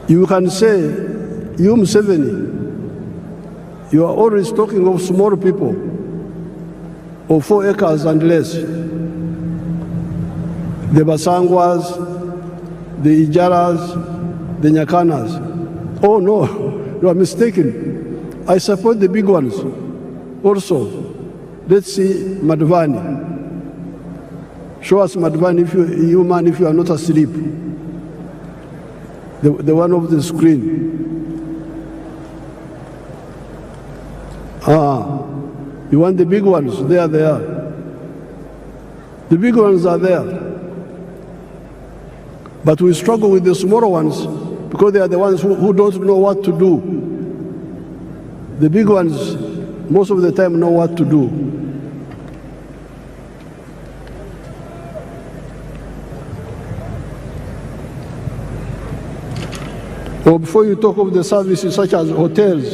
You can say, you Museveni, you are always talking of small people, of 4 acres and less. The Basangwas, the Ijaras, the Nyakanas. Oh no, you are mistaken. I support the big ones also. Let's see Madhvani. Show us Madhvani, if you man, if you are not asleep. The one of the screen. You want the big ones? They are there. The big ones are there. But we struggle with the smaller ones because they are the ones who don't know what to do. The big ones, most of the time, know what to do. Or before you talk of the services such as hotels,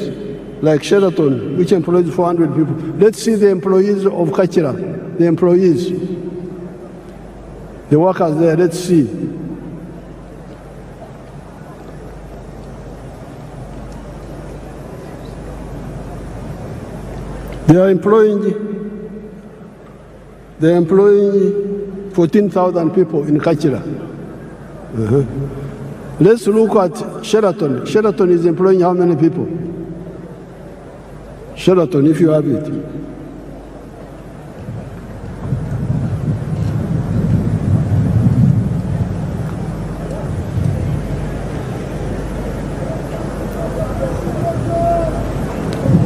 like Sheraton, which employs 400 people, let's see the employees of Kachira, the employees, the workers there, let's see. They are employing 14,000 people in Kachira. Let's look at Sheraton. Sheraton is employing how many people? Sheraton, if you have it.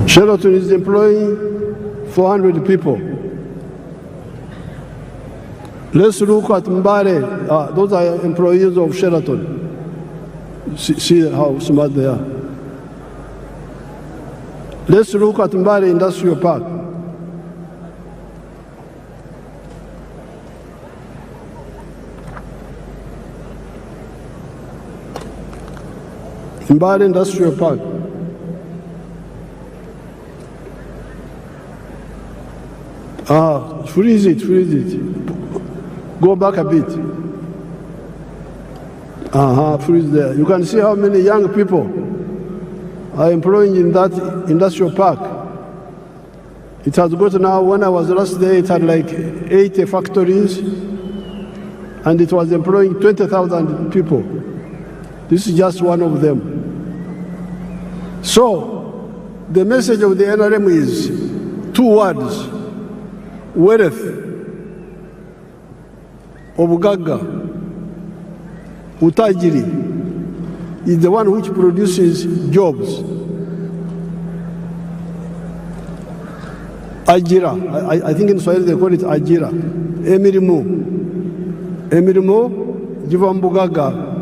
Sheraton is employing 400 people. Let's look at Mbare. Those are employees of Sheraton. See how smart they are. Let's look at Mbare Industrial Park. Mbare Industrial Park. Freeze it. Go back a bit. Freeze there. You can see how many young people are employing in that industrial park. It has got now, when I was last there, it had like 80 factories, and it was employing 20,000 people. This is just one of them. So, the message of the NRM is 2 words. Wealth, Obugaga, Utajiri is the one which produces jobs. Ajira, I think in Swahili they call it Ajira. Emirimu, Jivambugaga.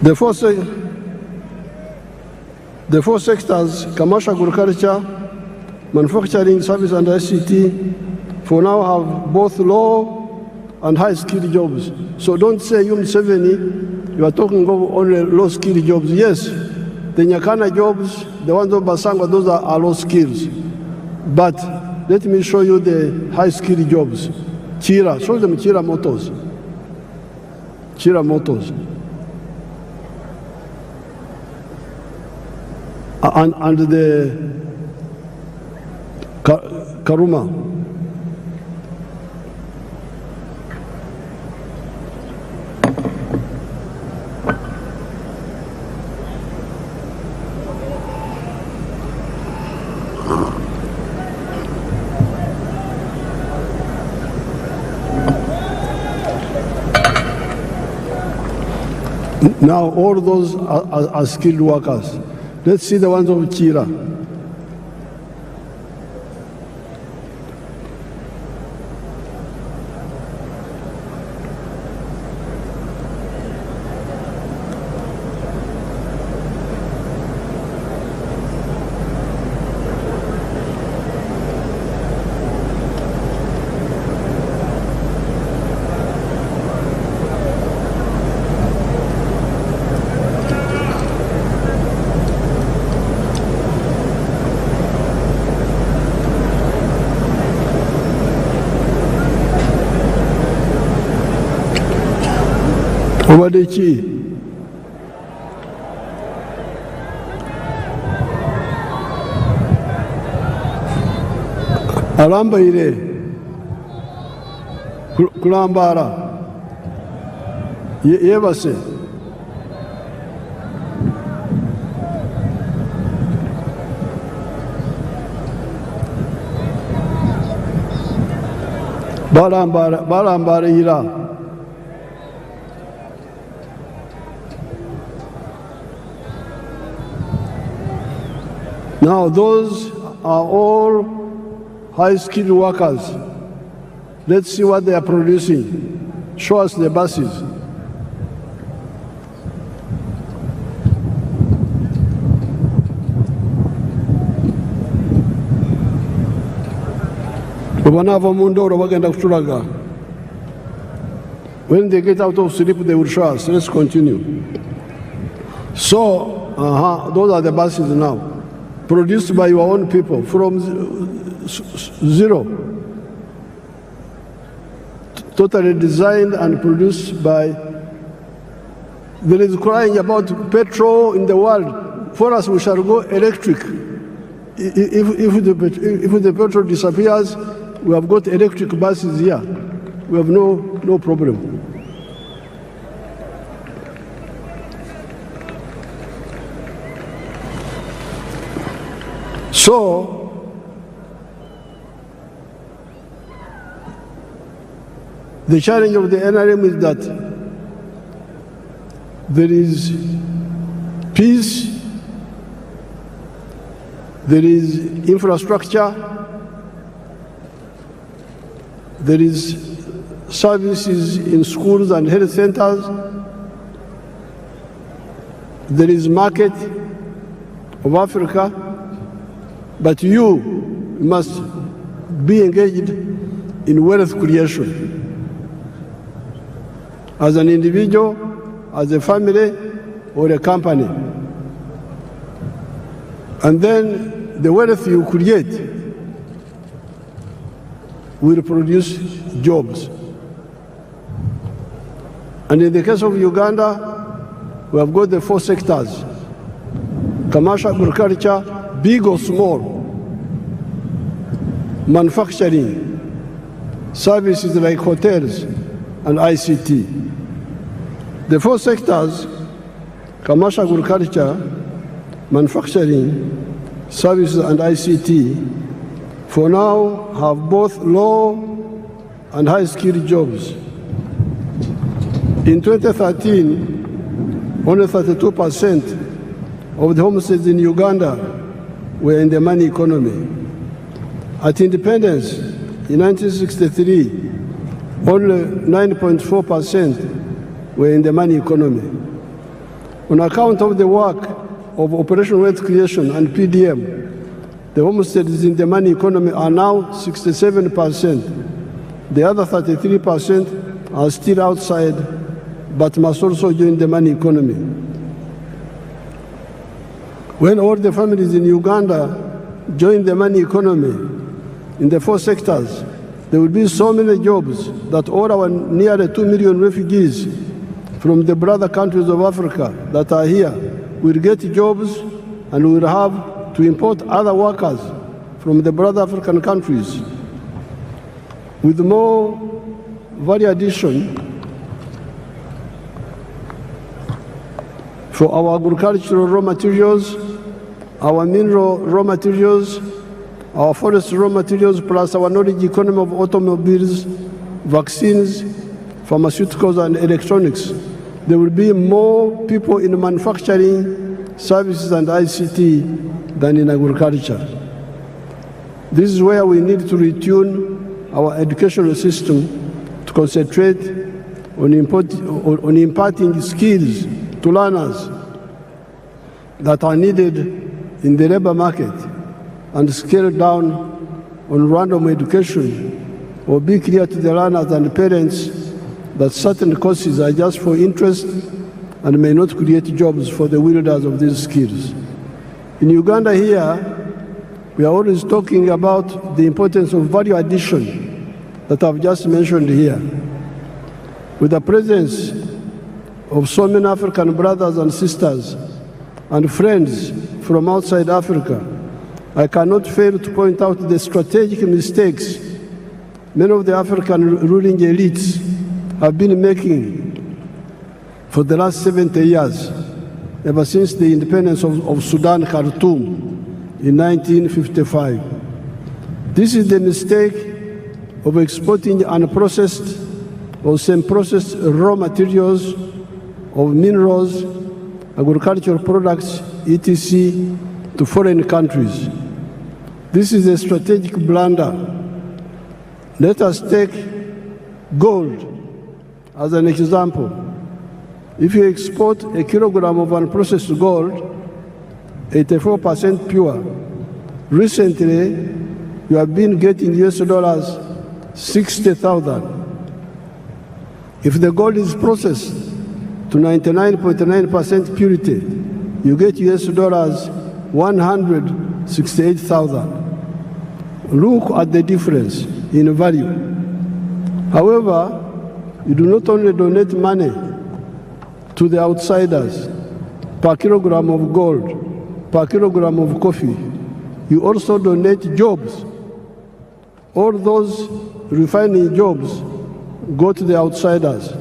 The four sectors, commercial agriculture, manufacturing, service and ICT, for now have both low and high-skilled jobs. So don't say you Museveni, you are talking of only low-skilled jobs. Yes, the Nyakana jobs, the ones of Basangwa, those are low skills. But let me show you the high-skilled jobs. Chira, show them Chira Motors. Chira Motors. And the Karuma. Now all those are skilled workers. Let's see the ones of Chira. obadde ki? Alambaire kulambala yebase balambalira. Now those are all high-skilled workers. Let's see what they are producing. Show us the buses. When they get out of sleep, they will show us. Let's continue. So, those are the buses now. Produced by your own people from zero. Totally designed and produced by. There is crying about petrol in the world. For us, we shall go electric. If the petrol disappears, we have got electric buses here. We have no problem. So, the challenge of the NRM is that there is peace, there is infrastructure, there is services in schools and health centers, there is market of Africa, but you must be engaged in wealth creation. As an individual, as a family, or a company. And then the wealth you create will produce jobs. And in the case of Uganda, we have got the 4 sectors: commercial, agriculture, big or small, manufacturing, services like hotels, and ICT. The 4 sectors, commercial, agriculture, manufacturing, services, and ICT, for now have both low and high-skilled jobs. In 2013, only 32% of the homesteads in Uganda were in the money economy. At independence in 1963, only 9.4% were in the money economy. On account of the work of Operation Wealth Creation and PDM, the homesteads in the money economy are now 67%. The other 33% are still outside, but must also join the money economy. When all the families in Uganda join the money economy in the 4 sectors, there will be so many jobs that all our nearly 2 million refugees from the brother countries of Africa that are here will get jobs, and we will have to import other workers from the brother African countries. With more value addition for our agricultural raw materials, our mineral raw materials, our forest raw materials, plus our knowledge economy of automobiles, vaccines, pharmaceuticals, and electronics. There will be more people in manufacturing, services, and ICT than in agriculture. This is where we need to retune our educational system to concentrate on imparting skills to learners that are needed in the labor market, and scale down on random education, or be clear to the learners and parents that certain courses are just for interest and may not create jobs for the wielders of these skills. In Uganda here, we are always talking about the importance of value addition that I've just mentioned here. With the presence of so many African brothers and sisters and friends from outside Africa, I cannot fail to point out the strategic mistakes many of the African ruling elites have been making for the last 70 years, ever since the independence of Sudan, Khartoum, in 1955. This is the mistake of exporting unprocessed or semi-processed raw materials of minerals, agricultural products, etc., to foreign countries. This is a strategic blunder. Let us take gold as an example. If you export a kilogram of unprocessed gold, 84% pure, recently you have been getting US dollars 60,000. If the gold is processed to 99.9% purity, you get US dollars 168,000. Look at the difference in value. However, you do not only donate money to the outsiders per kilogram of gold, per kilogram of coffee, you also donate jobs. All those refining jobs go to the outsiders.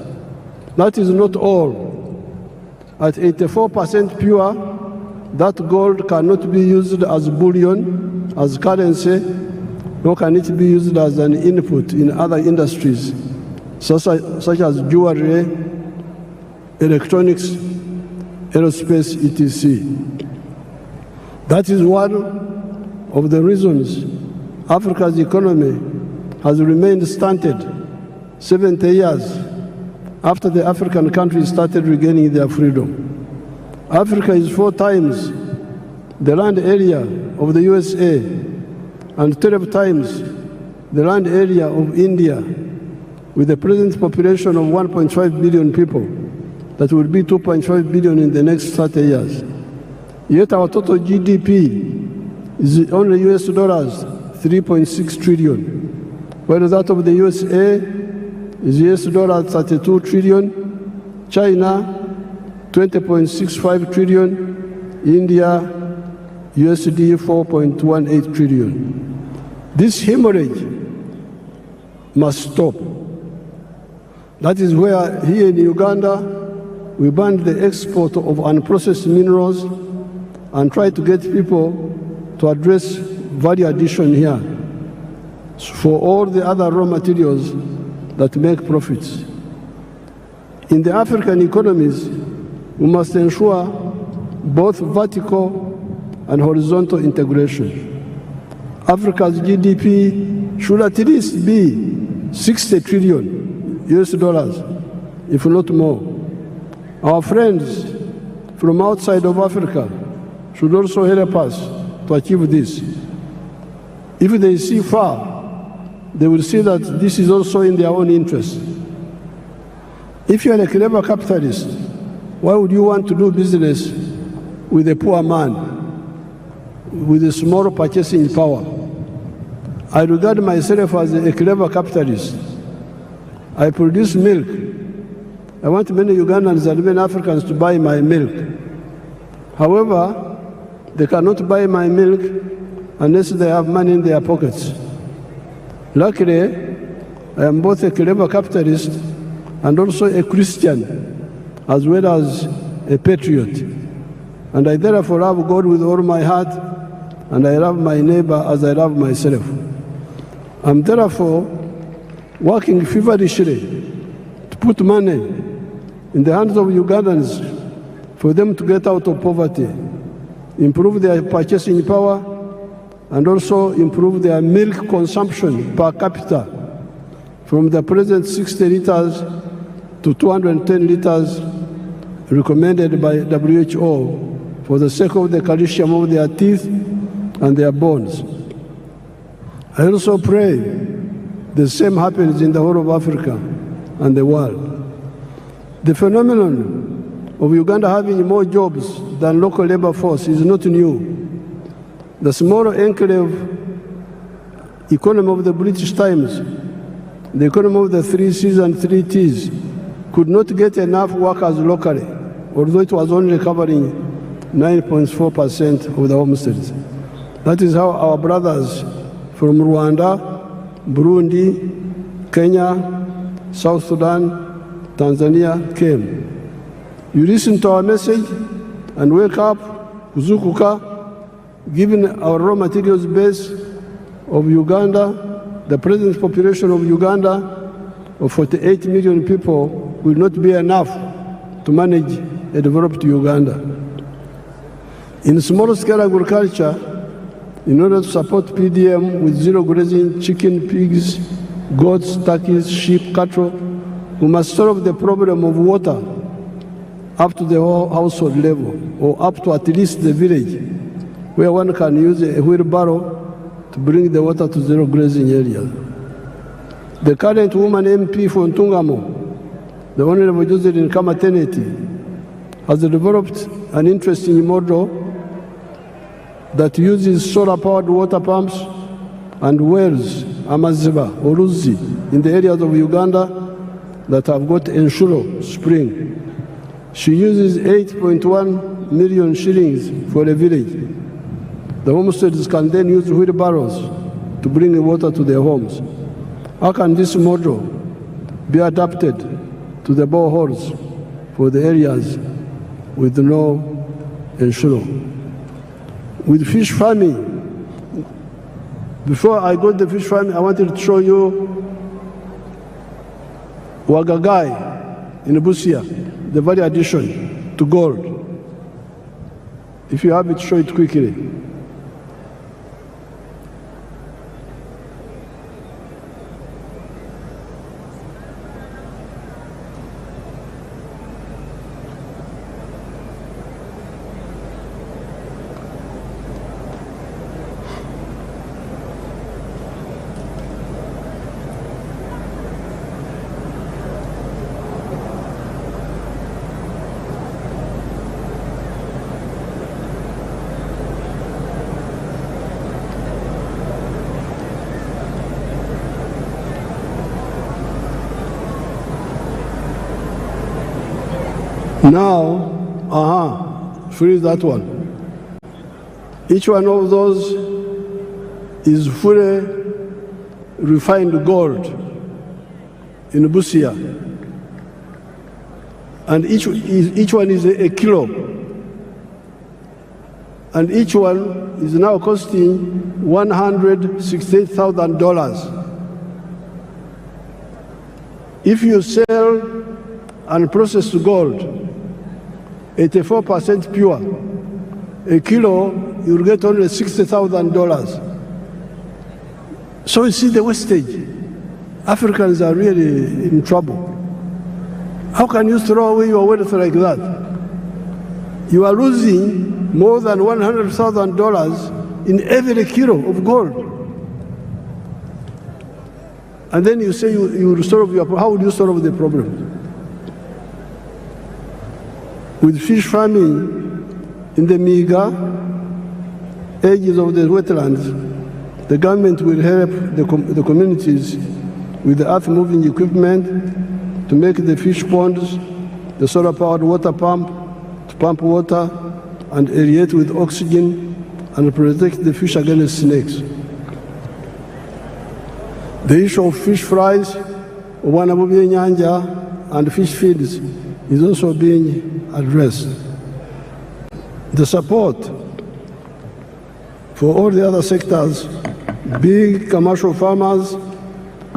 That is not all. At 84% pure, that gold cannot be used as bullion, as currency, nor can it be used as an input in other industries, such as jewelry, electronics, aerospace, etc. That is one of the reasons Africa's economy has remained stunted 70 years after the African countries started regaining their freedom. Africa is 4 times the land area of the USA and 12 times the land area of India, with a present population of 1.5 billion people that will be 2.5 billion in the next 30 years. Yet our total GDP is only US dollars 3.6 trillion, while that of the USA is US dollars 32 trillion, China 20.65 trillion, India USD 4.18 trillion. This hemorrhage must stop. That is where here in Uganda we banned the export of unprocessed minerals and try to get people to address value addition here for all the other raw materials that make profits. In the African economies, we must ensure both vertical and horizontal integration. Africa's GDP should at least be 60 trillion US dollars, if not more. Our friends from outside of Africa should also help us to achieve this. If they see far, they will see that this is also in their own interest. If you are a clever capitalist, why would you want to do business with a poor man with a small purchasing power? I regard myself as a clever capitalist. I produce milk. I want many Ugandans and many Africans to buy my milk. However, they cannot buy my milk unless they have money in their pockets. Luckily, I am both a clever capitalist and also a Christian, as well as a patriot. And I therefore love God with all my heart, and I love my neighbor as I love myself. I'm therefore working feverishly to put money in the hands of Ugandans for them to get out of poverty, improve their purchasing power, and also improve their milk consumption per capita from the present 60 liters to 210 liters recommended by WHO for the sake of the calcium of their teeth and their bones. I also pray the same happens in the whole of Africa and the world. The phenomenon of Uganda having more jobs than local labor force is not new. The small enclave economy of the British Times, the economy of the 3 C's and 3 T's, could not get enough workers locally, although it was only covering 9.4% of the homesteads. That is how our brothers from Rwanda, Burundi, Kenya, South Sudan, Tanzania came. You listen to our message and wake up, kuzukuka, given our raw materials base of Uganda, the present population of Uganda of 48 million people will not be enough to manage a developed Uganda. In small-scale agriculture, in order to support PDM with zero grazing chicken, pigs, goats, turkeys, sheep, cattle, we must solve the problem of water up to the household level, or up to at least the village, where one can use a wheelbarrow to bring the water to zero grazing areas. The current woman MP for Ntungamo, the Honorable Josephine Kamateneti, has developed an interesting model that uses solar-powered water pumps and wells, Amaziba or Ruzi, in the areas of Uganda that have got Enshuro spring. She uses 8.1 million shillings for a village. The homesteaders can then use wheelbarrows to bring the water to their homes. How can this model be adapted to the boreholes for the areas with no Enshuro? With fish farming, before I go to the fish farming, I wanted to show you Wagagai in Busia, the value addition to gold. If you have it, show it quickly. Now, freeze that one. Each one of those is fully refined gold in Busia. And each one is a kilo. And each one is now costing $168,000. If you sell and process gold, 84% pure, a kilo, you'll get only $60,000. So you see the wastage. Africans are really in trouble. How can you throw away your wealth like that? You are losing more than $100,000 in every kilo of gold. And then you say you will solve your problem. How would you solve the problem? With fish farming in the Miga edges of the wetlands, the government will help the communities with the earth-moving equipment to make the fish ponds, the solar-powered water pump, to pump water and aerate with oxygen and protect the fish against snakes. The issue of fish fries, nyanja, and fish feeds is also being addressed. The support for all the other sectors, big commercial farmers,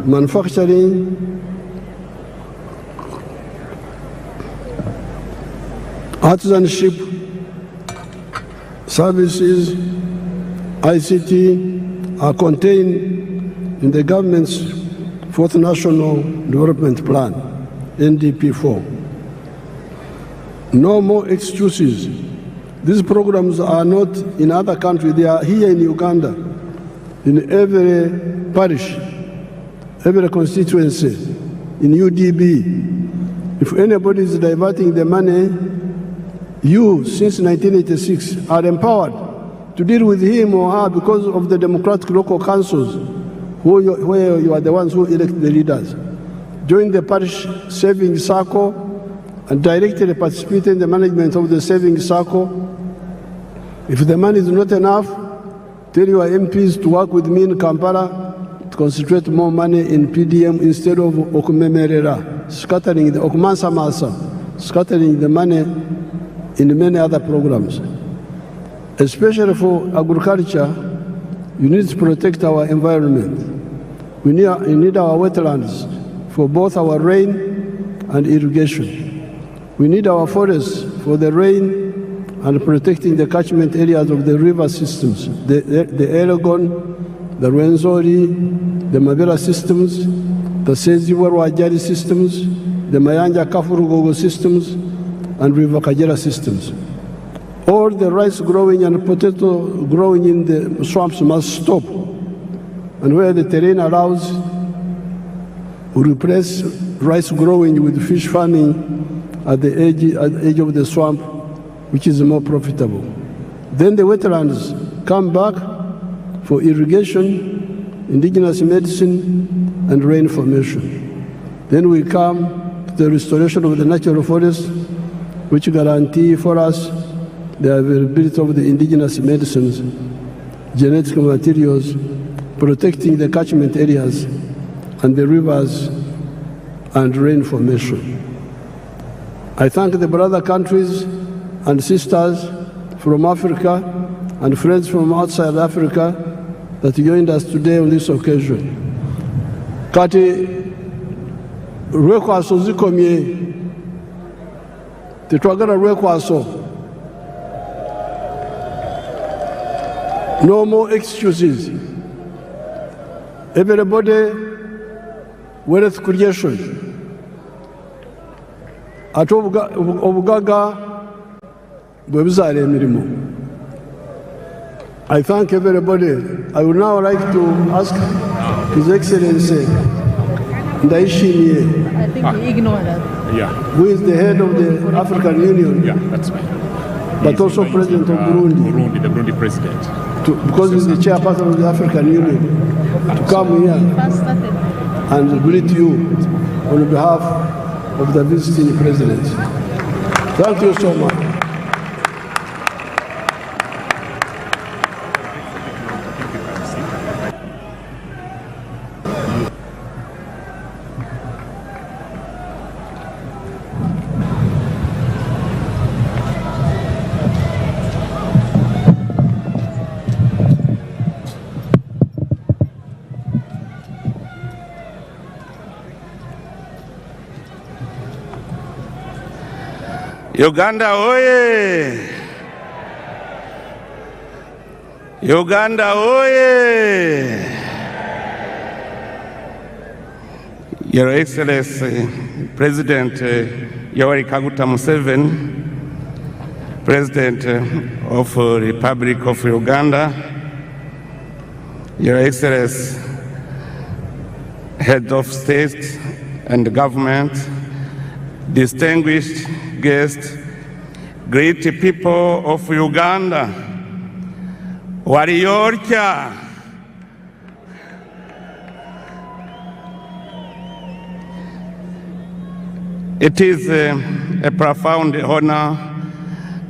manufacturing, artisanship, services, ICT are contained in the government's Fourth National Development Plan, NDP4. No more excuses. These programs are not in other countries, they are here in Uganda, in every parish, every constituency, in UDB. If anybody is diverting the money, you, since 1986, are empowered to deal with him or her because of the democratic local councils, where you are the ones who elect the leaders. join the parish savings circle, and directly participate in the management of the savings circle. If the money is not enough, tell your MPs to work with me in Kampala to concentrate more money in PDM instead of okumemerera, scattering the scattering the money in many other programs. Especially for agriculture, you need to protect our environment. We need our wetlands for both our rain and irrigation. We need our forests for the rain and protecting the catchment areas of the river systems, the Elgon, the Rwenzori, the Mabera systems, the Seziwa-Rwajari systems, the Mayanja Kafurugogo systems, and River Kagera systems. All the rice growing and potato growing in the swamps must stop. And where the terrain allows, we replace rice growing with fish farming at the edge of the swamp, which is more profitable. Then the wetlands come back for irrigation, indigenous medicine, and rain formation. Then we come to the restoration of the natural forests, which guarantee for us the availability of the indigenous medicines, genetic materials, protecting the catchment areas and the rivers and rain formation. I thank the brother countries and sisters from Africa and friends from outside Africa that joined us today on this occasion. Kati lwekwaso zikomye, tetwagala lwekwaso. No more excuses. Everybody, wealth creation. Ate obugaga bwe buzaala emirimu. I thank everybody. I would now like to ask His Excellency Ndayishimiye, I think we ignore that. Yeah, who is the head of the African Union, yeah, that's fine. but also President of Burundi, the Burundi president. Because he's the chairperson of the African Union, to come here and greet you on behalf of the visiting president. Thank you so much. Uganda oye! Uganda oye! Your Excellency, President Yoweri Kaguta Museveni, President of the Republic of Uganda, Your Excellency, Head of State and Government, distinguished guests, great people of Uganda, Waliyorcha, it is a profound honor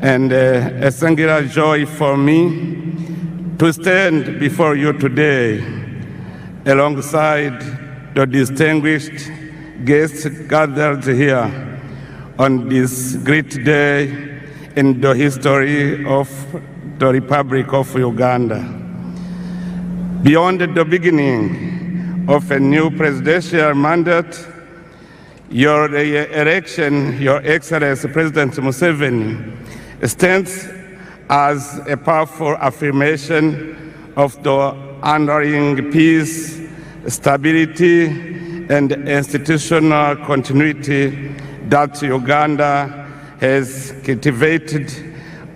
and a singular joy for me to stand before you today alongside the distinguished guests gathered here on this great day in the history of the Republic of Uganda. Beyond the beginning of a new presidential mandate, your election, Your Excellency President Museveni, stands as a powerful affirmation of the underlying peace, stability, and institutional continuity that Uganda has cultivated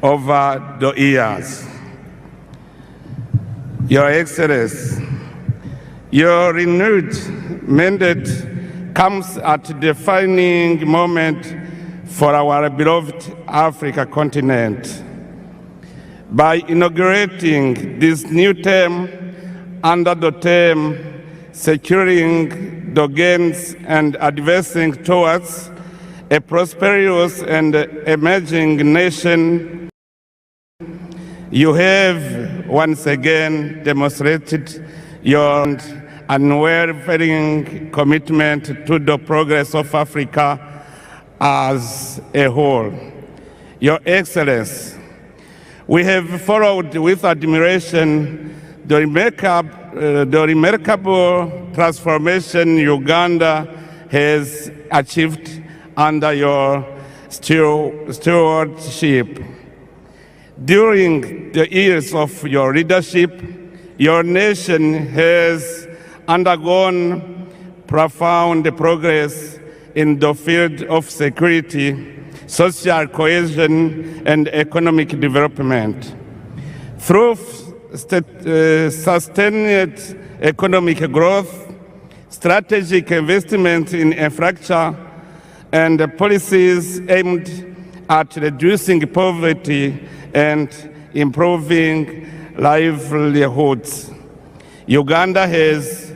over the years. Your Excellency, your renewed mandate comes at a defining moment for our beloved Africa continent. By inaugurating this new term under the term Securing the gains and advancing towards a prosperous and emerging nation. You have once again demonstrated your unwavering commitment to the progress of Africa as a whole. Your Excellency, we have followed with admiration the remarkable transformation Uganda has achieved under your stewardship. During the years of your leadership, your nation has undergone profound progress in the field of security, social cohesion, and economic development. Through sustained economic growth, strategic investment in infrastructure, and policies aimed at reducing poverty and improving livelihoods, Uganda has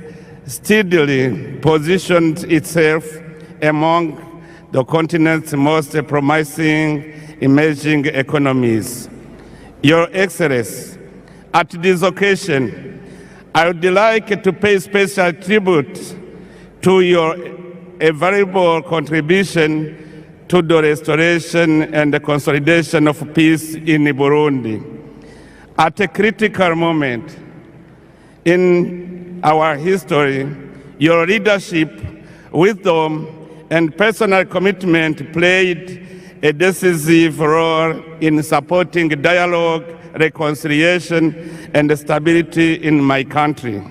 steadily positioned itself among the continent's most promising emerging economies. Your Excellency, at this occasion, I would like to pay special tribute to your invaluable contribution to the restoration and the consolidation of peace in Burundi. At a critical moment in our history, your leadership, wisdom, and personal commitment played a decisive role in supporting dialogue, reconciliation, and stability in my country.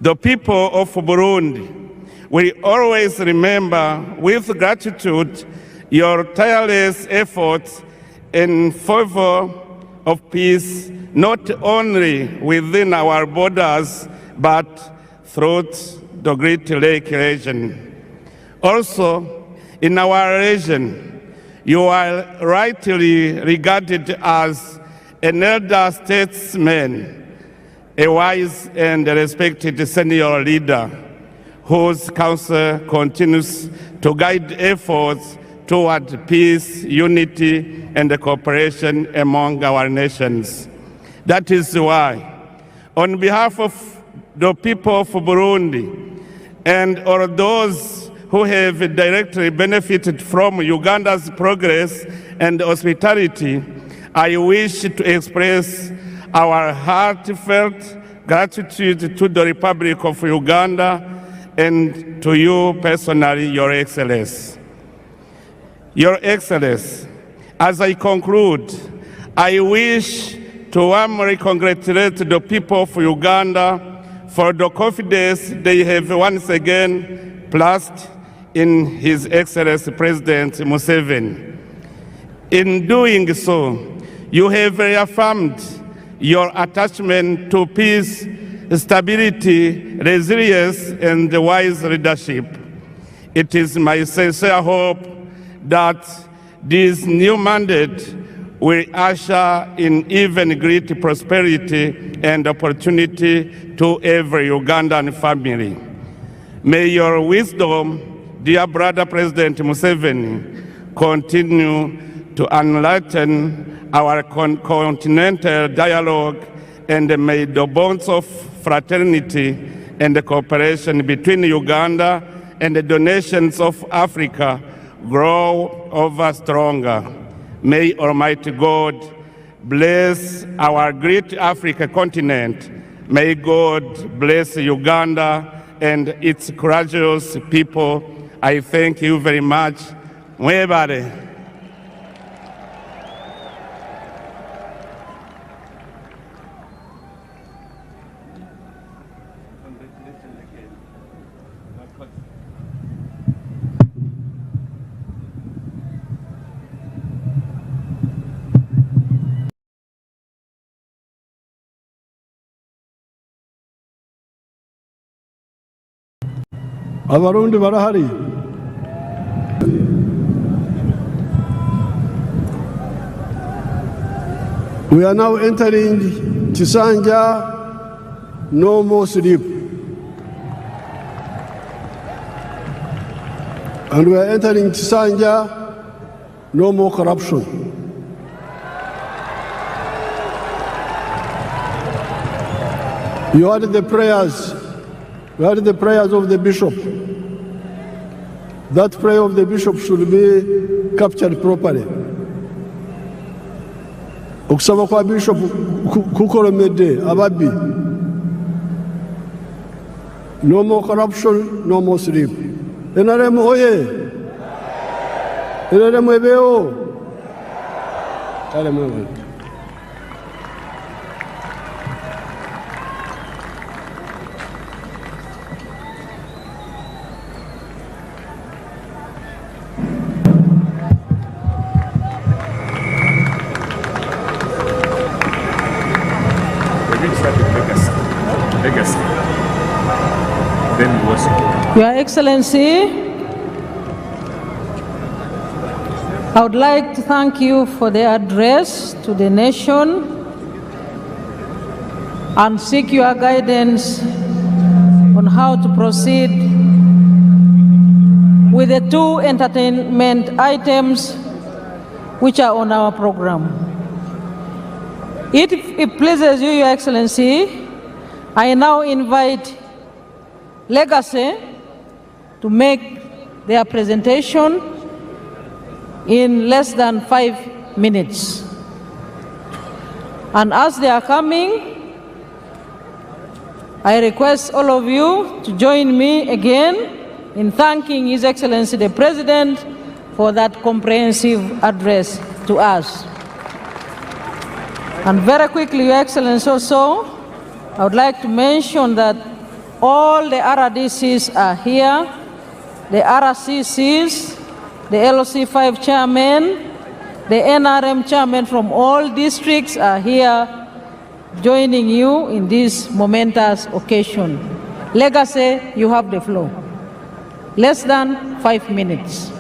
The people of Burundi will always remember with gratitude your tireless efforts in favor of peace, not only within our borders, but throughout the Great Lake region. Also, in our region, you are rightly regarded as an elder statesman, a wise and respected senior leader, whose counsel continues to guide efforts toward peace, unity, and cooperation among our nations. That is why, on behalf of the people of Burundi and all those who have directly benefited from Uganda's progress and hospitality, I wish to express our heartfelt gratitude to the Republic of Uganda and to you personally, Your Excellency. Your Excellency, as I conclude, I wish to warmly congratulate the people of Uganda for the confidence they have once again placed in His Excellency President Museveni. In doing so, you have reaffirmed your attachment to peace, stability, resilience, and wise leadership. It is my sincere hope that this new mandate will usher in even greater prosperity and opportunity to every Ugandan family. May your wisdom, dear brother President Museveni, continue to enlighten our continental dialogue, and may the bonds of fraternity and cooperation between Uganda and the nations of Africa grow ever stronger. May Almighty God bless our great African continent. May God bless Uganda and its courageous people. I thank you very much. Mwebale. Abarundi barahari. We are now entering Chisanja, no more sleep. And we are entering Chisanja, no more corruption. You heard the prayers. You heard the prayers of the bishop. That prayer of the bishop should be captured properly. Okusaba kwa bishop kukolemedde ababbi. No more corruption, no more sleep. NRM oye! NRM ebeo! NRM oye! Your Excellency, I would like to thank you for the address to the nation and seek your guidance on how to proceed with the two entertainment items which are on our program. If it pleases you, Your Excellency, I now invite Legacy to make their presentation in less than 5 minutes. And as they are coming, I request all of you to join me again in thanking His Excellency the President for that comprehensive address to us. And very quickly, Your Excellency, also, I would like to mention that all the RDCs are here, the RCCs, the LOC5 chairmen, the NRM chairmen from all districts are here joining you in this momentous occasion. Legacy, you have the floor. Less than 5 minutes.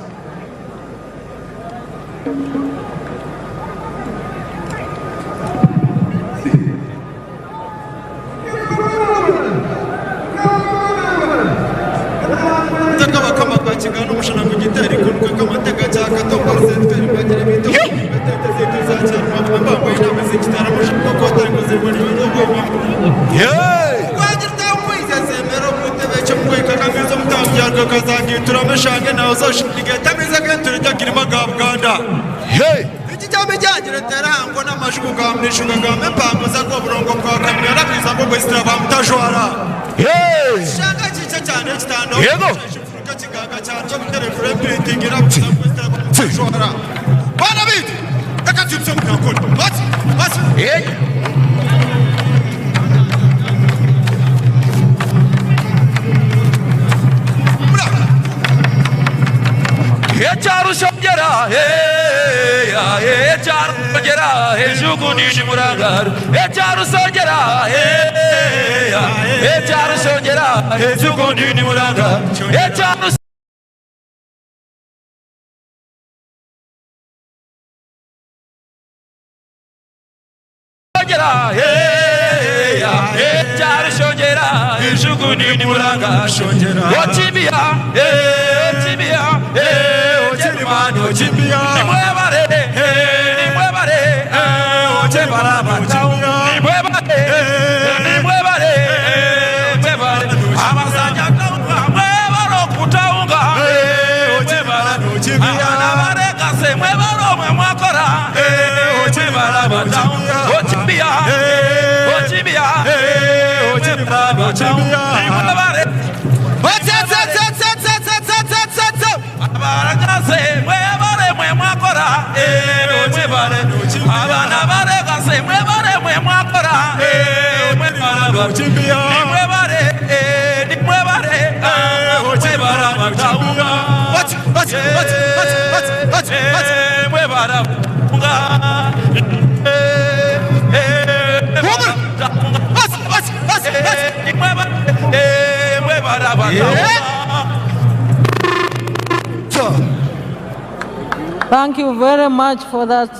Thank you very much for that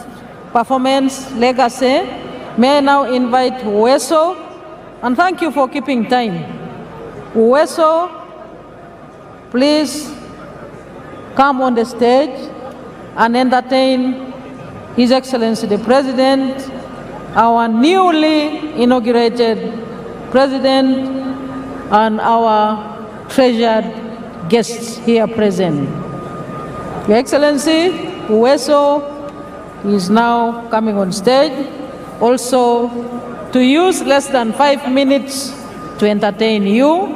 performance, Legacy. May I now invite Uweso, and thank you for keeping time. Uweso, please come on the stage and entertain His Excellency the President, our newly inaugurated President, and our treasured guests here present. Your Excellency, Uweso is now coming on stage, also to use less than 5 minutes to entertain you.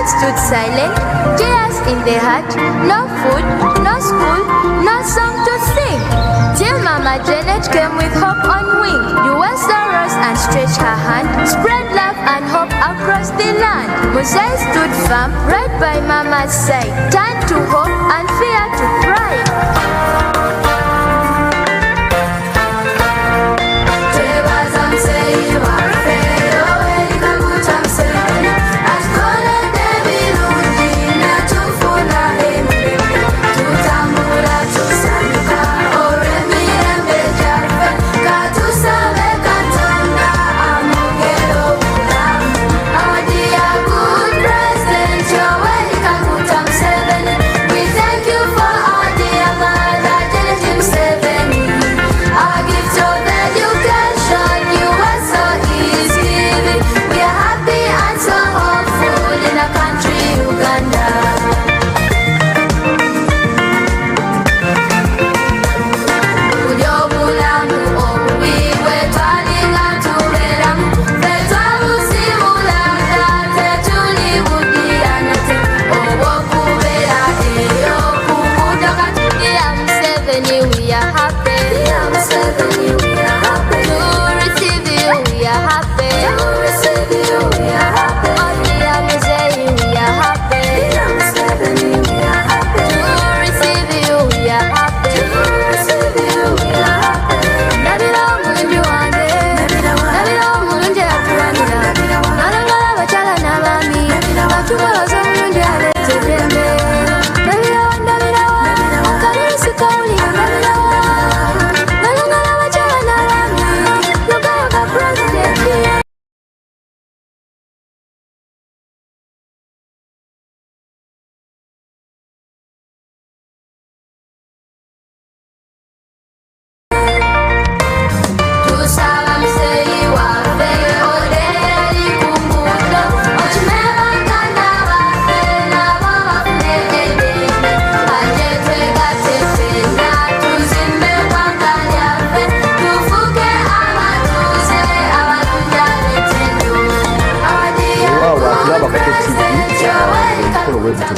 Stood silent, tears in their heart, no food, no school, no song to sing. Till Mama Janet came with hope on wing. Yoweri rose and stretched her hand, spread love and hope across the land. Museveni stood firm right by Mama's side, turned to hope and fear to pride. Yoweri Kaguta Museveni, we thank you for our dear mother, Museveni. Our gift of education, you are so easy. We are happy and so hopeful in our country, Uganda.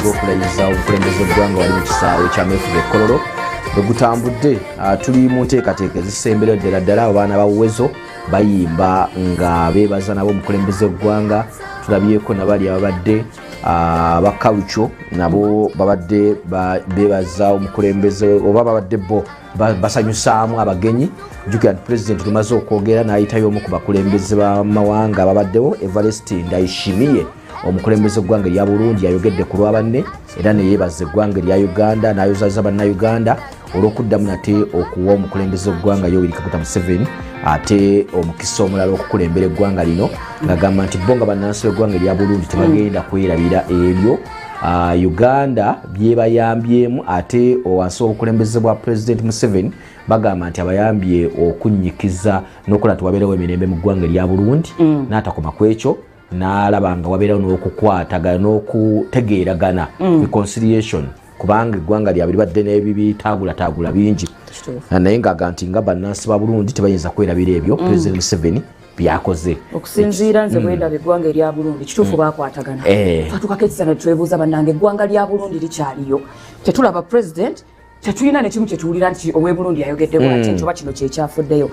Okulayiza obukulembeze bw'eggwanga wali mu kisaawe kya mefuga ekkololo bwe gutambudde tuli mu nteekateeka ezisemberedde ddala abaana ba Uwezo bayimba nga beebaza nabo omukulembeze w'eggwanga. Tulabyeko nabali ababadde bakawuco nabo babadde beebaza omukulembeze oba babadde bo basanyusaamu abagenyi. Jjukira nti Pulezidenti tumaze okwogera n'ayitayo omu ku bakulembeze b'amawanga ababaddewo Evariste Ndayishimiye omukulembeze eggwanga erya Burundi yayogedde ku lwa banne era ne yeebaza eggwanga erya Uganda n'ayozaza bannayuganda olw'okuddamu nate okuwa omukulembeze eggwanga Yoweri Kaguta Museveni ate omukisa omulala okukulembera eggwanga lino ng'agamba nti bo nga bannansi b'eggwanga erya Burundi tebagenda kwerabira ebyo Uganda byebayambyemu ate wansi w'obukulembeze bwa Pulezidenti Museveni bagamba nti abayambye okunnyikiza n'okola nti wabeerewo emirembe mu ggwanga erya Burundi n'atakoma ku ekyo n'alaba nga wabeerawo n'okukwatagana n'okutegeeragana reconciliation kubanga eggwanga lyabwe libadde n'ebibitaagulataagula bingi naye ng'aga nti nga bannansi ba Burundi tebayinza kwerabira ebyo Pulezidenti Museveni byakoze okusinziira nze bwendaba eggwanga erya Burundi kituufu baakwatagana fatukaketisa ne twebuuza bannange eggwanga lya Burundi likyaliyo tetulaba Pulezidenti tetulina nekimu kyetuwulira nti owe Burundi ayogedde bwati nti oba kino kyekyafuddeyo.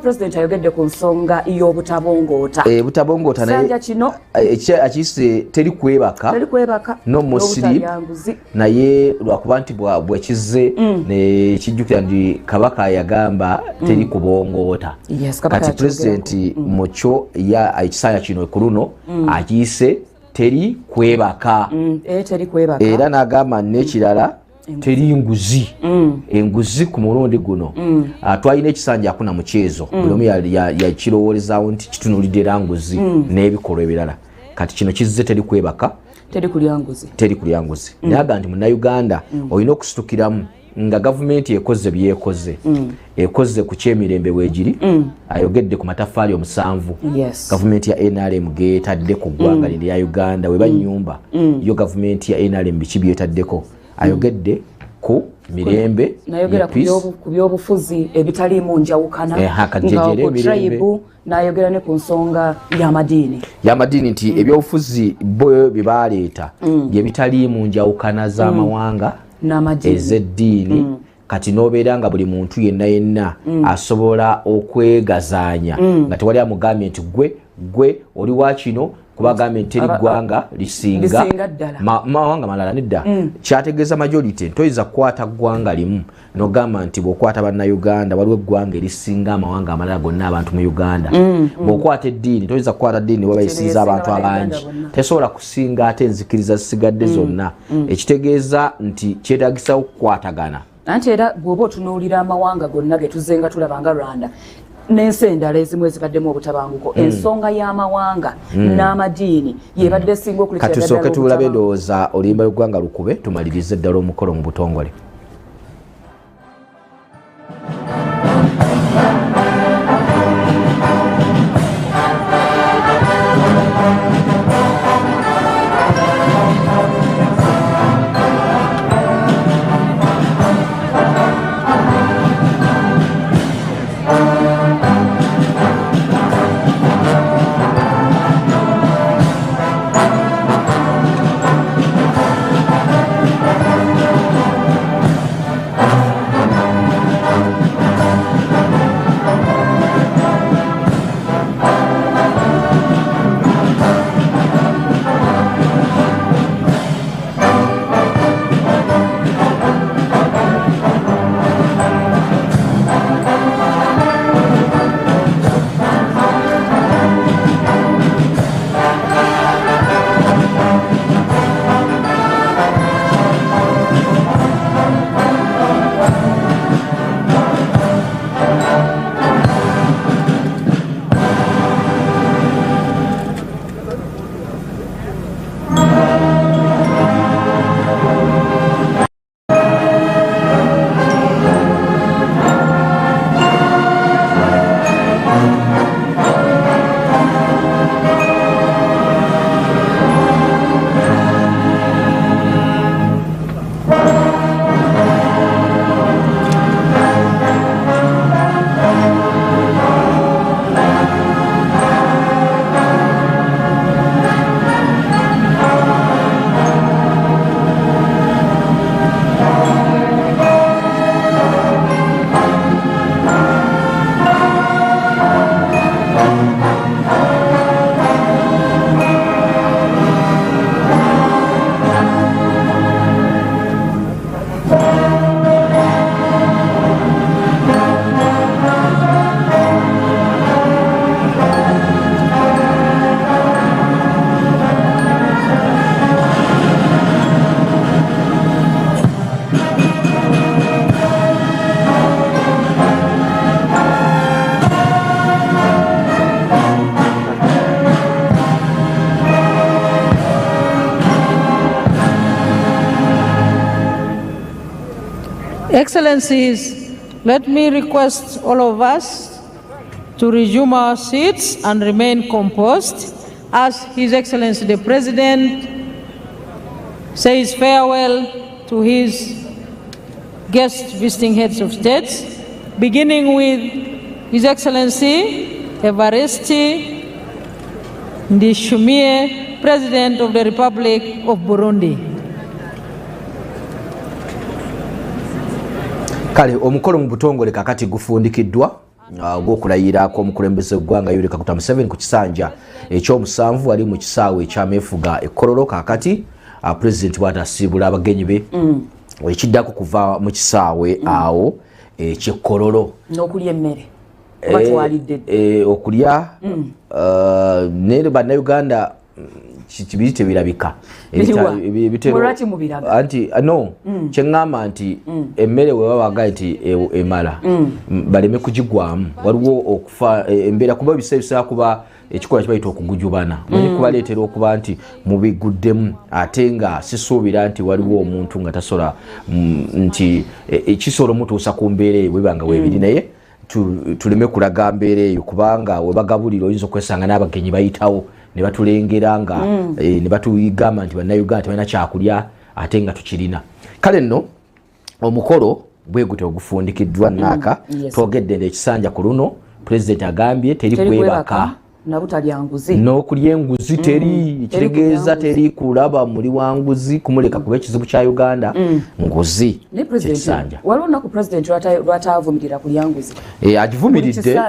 Pulezidenti ayogedde ku nsonga y'obutabongoota. Butabongoota naye kino akiyise teri kwebaka no musiri naye lwakuba nti bwekize ne kijjukira nti kabaka yagamba teri kubongoota. Kati pulezidenti mukyo ya ekisaya kino ku luno akiyise teri kwebaka era n'agamba n'ekirala teri nguzi enguzi ku mulundi guno twalina ekisanja akuna muceezo buli omu yakirowoolezaawo nti kitunulidde era nguzi n'ebikolwa ebirala kati kino kizze teri kwebaka teri kulya nguzi naye aga nti munnayuganda olina okusitukiramu nga gavumenti ekoze byekoze ekoze ku kyemirembe bwegiri ayogedde ku matafaali 7 gavumenti ya NRM geetadde ku ggwanga lya Uganda weba nyumba yo gavumenti ya NRM biki byetaddeko ayogedde ku mirembe nayogera ku byobufuzi ebitaliimu njawukana nga ku tribe nayogera ne ku nsonga y'amadiini nti ebyobufuzi bo bye baleeta bye bitaliimu njawukana z'amawanga ez'eddiini kati n'obeera nga buli muntu yenna asobola okwegazaanya nga tewali amugambye nti gwe oli wa kino kuba agambye nti teri ggwanga lisinga mawanga malala nedda kyategeeza majority ntoyiza kukwata ggwanga limu n'ogamba nti bw'okwata bannayuganda waliwo eggwanga erisinga amawanga amalala gonna abantu mu Uganda bw'okwata eddiini toyiza kukwata ddiini waba esinza abantu abangi tesobola kusinga ate enzikiriza zisigadde zonna ekitegeeza nti kyetaagisa okukwatagana anti era bw'oba otunuulira amawanga gonna ge tuzenga tulaba nga Rwanda n'ensi endala ezimu ezibaddemu obutabanguko ensonga y'amawanga n'amadiini yebadde esinga okulikira ddala katusooke tulabe endowooza oluyimba lw'eggwanga lukube tumalirize ddala omukolo mu butongole. Excellencies, let me request all of us to resume our seats and remain composed as His Excellency the President says farewell to his guest visiting heads of states, beginning with His Excellency Evariste Ndayishimiye, President of the Republic of Burundi. kale omukolo mu butongole kakati gufundikiddwa ogw'okulayira kw'omukulembeze gw'eggwanga Yoweri Kaguta Museveni ku kisanja ekyomusanvu ali mu kisaawe ekyameefuga ekkololo kakati pulezidenti bw'atasiibula abagenyi be ekiddako kuva mu kisaawe awo ekyekkololo n'okulya emmere batwalidde okulya ne bannayuganda kibiri tebirabika anti no kyeŋŋamba nti emmere we babaga nti emala baleme kugigwamu waliwo okufa embeera kuba ebiseera kuba ekikola kibayita okugujubana manyi kubaleetera okuba nti mubiguddemu ate nga sisuubira nti waliwo omuntu nga tasola nti ekisobola omutuusa ku mbeera eyo webanga weebiri naye tuleme kulaga mbeera eyo kubanga webagabulira oyinza okwesanga n'abagenyi bayitawo ne batulengera nga ne batugamba nti bannayuganda tebalina kyakulya ate nga tukirina kale nno omukolo bwegute ogufundikiddwa naaka twogedde ekisanja ku luno pulezidenti agambye teri kwebaka n'okulya enguzi teri kitegeeza teri kulaba muli wa nguzi kumuleka kuba ekizibu kya Uganda nguzi kyekisanja waliwo naku pulezidenti lwataavumirira kulya nguzi agivumiridde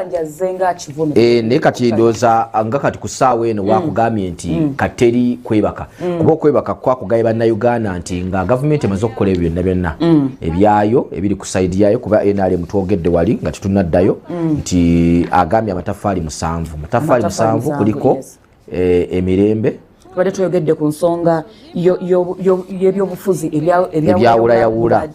naye kati ndowooza nga kati ku ssaawa eno wakugambye nti kateri kwebaka kuba okwebaka kwakugaye bannayuganda nti nga gavumenti emaze okukola ebyo byonna ebyayo ebiri ku sayidi yayo kuba NRM twogedde wali nga tetunaddayo nti agambye amatafaali 7 kuliko emirembe tubadde tuyogedde ku nsonga y'ebyobufuzi ebyawulayawula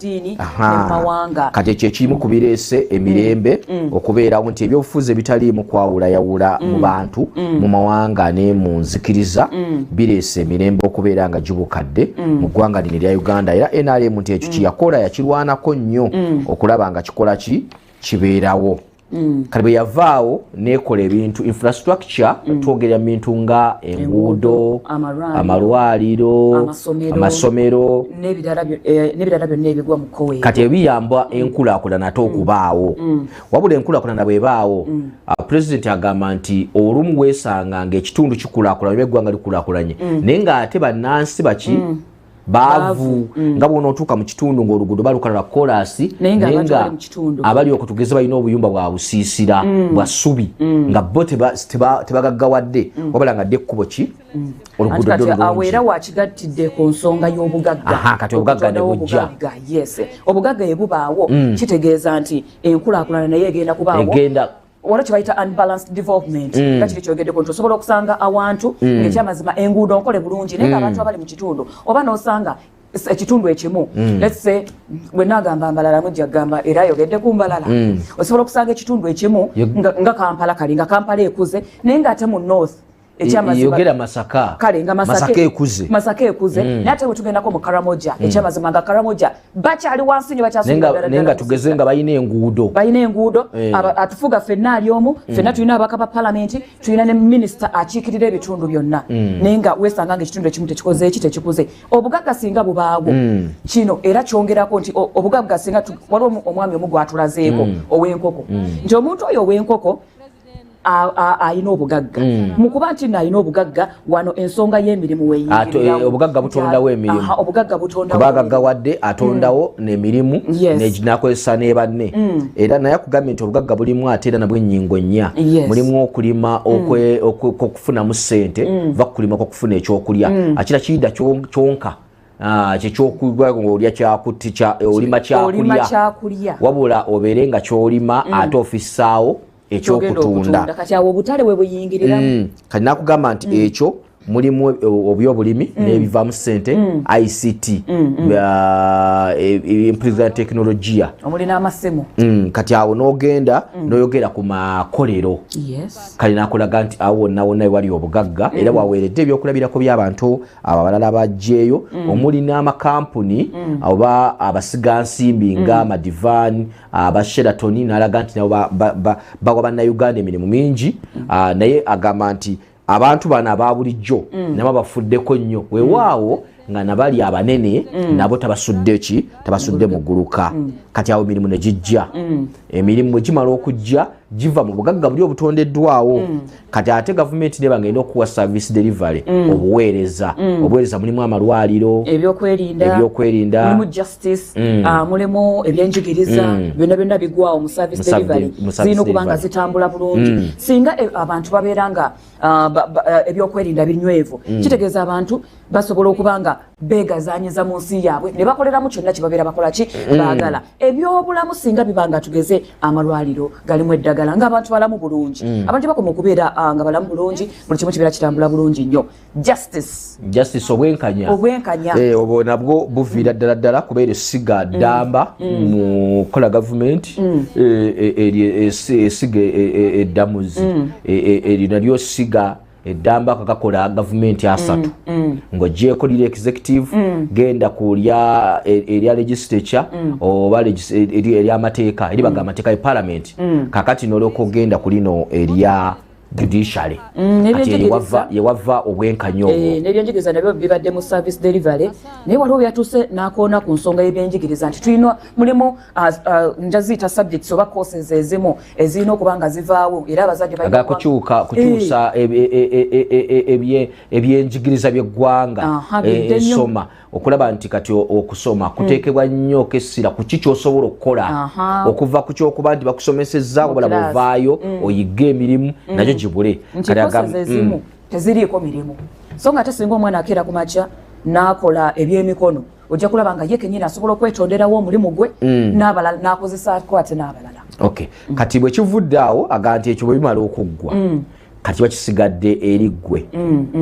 emawanga kati ekyo ekimu ku bireese emirembe okubeerawo nti ebyobufuzi ebitaliimu kwawulayawula mu bantu mu mawanga ne mu nzikiriza bireese emirembe okubeera nga gibukadde mu ggwanga lino erya Uganda era NRM nti ekyo kiyakola yakirwanako nnyo okulaba nga kikola kibeerawo kale bwe yavaawo nekola ebintu infrastructure twogerera bintu nga enguudo amalwaliro amasomero n'ebirala byonna ebigwa mu kkowe kati ebiyamba enkulaakulana ate okubaawo wabula enkulaakulana bwebaawo pulezidenti agamba nti olumu weesanga ng'ekitundu kikulaakulanye eggwanga likulaakulanye naye ng'ate bannansi baki baavu nga bwona otuuka mu kitundu ng'oluguudo balukala lwa kolasi naye nga abali okutugeza balina obuyumba bwa busiisira bwa ssubi nga bo tebagaggawadde wabala nga dde ekkubo ki oluguudo ddolulungi era wakigattidde ku nsonga y'obugagga kati obugagga ne bujja obugagga ye bubaawo kitegeeza nti enkulaakulana naye egenda kubaawo wala kibayita unbalanced development nga kiri kyogeddeko nti osobola okusanga awantu ng'ekyamazima enguudo nkole bulungi naye ng'abantu abali mu kitundu oba n'osanga ekitundu ekimu let's say bwe nagamba Mbalala mujja gamba era ayogedde ku Mbalala osobola okusanga ekitundu ekimu nga Kampala kali nga Kampala ekuze naye ng'ate mu north yogera Masaka kale nga Masaka ekuze nate bwe tugendako mu Karamoja ekyamazima nga Karamoja bakyali wansi nyo bakyasinga nenga tugeze nga balina enguudo atufuga ffenna ali omu ffenna tulina abaka ba palamenti tulina ne minisita akiikirira ebitundu byonna naye nga weesanga ng'ekitundu ekimu tekikoze tekikuze obugagga singa bubaawo kino era kyongerako nti obugagga singa waliwo omwami omu gwatulazeeko ow'enkoko nti omuntu oyo ow'enkoko ayina obugagga mukuba nti ayina obugagga wano ensonga y'emirimu weyingirirawo obugagga butondawo emirimu kubagaggawadde atondawo n'emirimu nakozesa ne banne era naye akugambye nti obugagga bulimu ate era nabwo ennyingo nnya mulimu okulima okufunamu ssente va kukulima kwokufuna ekyokulya akira kiyidda kyonka olima kyakulya wabula obeere nga kyolima ate ofissaawo ekyokutunda kati awo obutale bwe buyingiriramu kati nakugamba nti ekyo mulimu obyobulimi n'ebivaamu ssente ICT improvement teknologiya omulina amasimu kati awo n'ogenda n'oyogera ku makolero kale nakulaga nti awo wonna ewali obugagga era waweeredde ebyokulabirako by'abantu abo abalala bajjeeyo omuli n'amakampuni oba abasigansimbi nga amadivaani abasheratoni n'alaga nti nabo bawa bannayuganda emirimu mingi naye agamba nti abantu bano ababulijjo nabo bafuddeko nnyo weewaawo nga nabali abanene nabo tabasudde mu gguluka kati awo emirimu ne gijja emirimu gimala okujja giva mu bugagga buli obutondeddwawo kati ate gavumenti ne bangenda okuwa service delivery obuweereza mulimu amalwaliro ebyokwerinda mulimu justice mulimu ebyenjigiriza byonna bigwawo mu service delivery zirina okuba nga zitambula bulungi singa abantu babeera nga ebyokwerinda binywevu kitegeeza abantu basobola okuba nga beegazanyiza mu nsi yaabwe ne bakoleramu kyonna kye babeera bakola ki baagala ebyobulamu singa biba nga tugeze amalwaliro galimu eddagala ng'abantu balamu bulungi abantu bakoma okubeera nga balamu bulungi buli kimu kibeera kitambula bulungi nnyo justice obwenkanya obwo nabwo buviira ddala kubeera essiga ddamba mu kola gavumenti essiga eddamuzi eryo nalyo ssiga eddamba kakakola gavumenti asatu ng'ogyeko liri executive genda kulya erya legislature oba ery'amateeka eribaga amateeka ya parliament kakati noloko genda kulino erya judiciary yewava obwenkanya obwo n'ebyenjigiriza nabyo bibadde mu service delivery naye waliwo byatuuse n'akoona ku nsonga y'ebyenjigiriza nti tulina mulimu njaziyita subjects oba courses ezimu ezirina okuba nga zivaawo era abazadde kukyusa ebyenjigiriza by'eggwanga ensoma okulaba nti kati okusoma kuteekebwa nnyo okessira ku ki ky'osobola okukola okuva ku kyokuba nti bakusomesezza obala buvaayo oyigga emirimu nakyo gibule ezimu teziriiko mirimu so nga ate singa omwana akeera ku makya n'akola ebyemikono ojja kulaba nga ye kennyini asobola okwetonderawo omulimu gwe n'abalala n'akozesaako ate n'abalala kati bwe kivudde awo aga nti ekyo bwe bimala okuggwa kati bakisigadde eri ggwe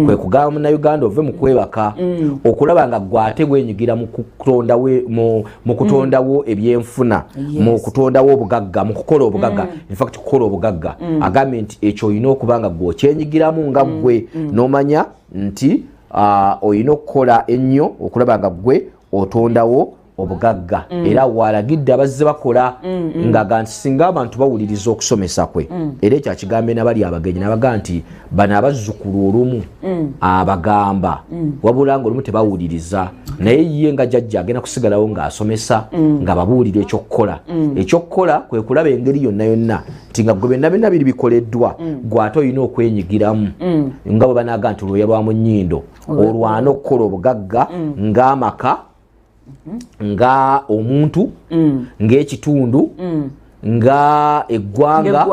kwe kugamba munnayuganda ove mu kwebaka okulaba nga gwate gwenyigira mu kutondawo ebyenfuna mu kutondawo obugagga mu kukola obugagga infact kukola obugagga agambye nti ekyo olina okuba nga gwe okyenyigiramu nga ggwe n'omanya nti olina okukola ennyo okulaba nga ggwe otondawo obugagga era walagidde abazze bakola nga nti singa abantu bawuliriza okusomesa kwe era ekyo akigambe n'abali abagenyi nabaga nti bano abazzukulu olumu abagamba wabula nga olumu tebawuliriza naye ye nga jjajja agenda kusigalawo ng'asomesa nga babuulira ekyokukola kwe kulaba engeri yonna nti nga gwe byonna biri bikoleddwa gwate olina okwenyigiramu nga bwe banaga nti olwoya lwa mu nnyindo olwana okukola obugagga ng'amaka nga omuntu ng'ekitundu nga eggwanga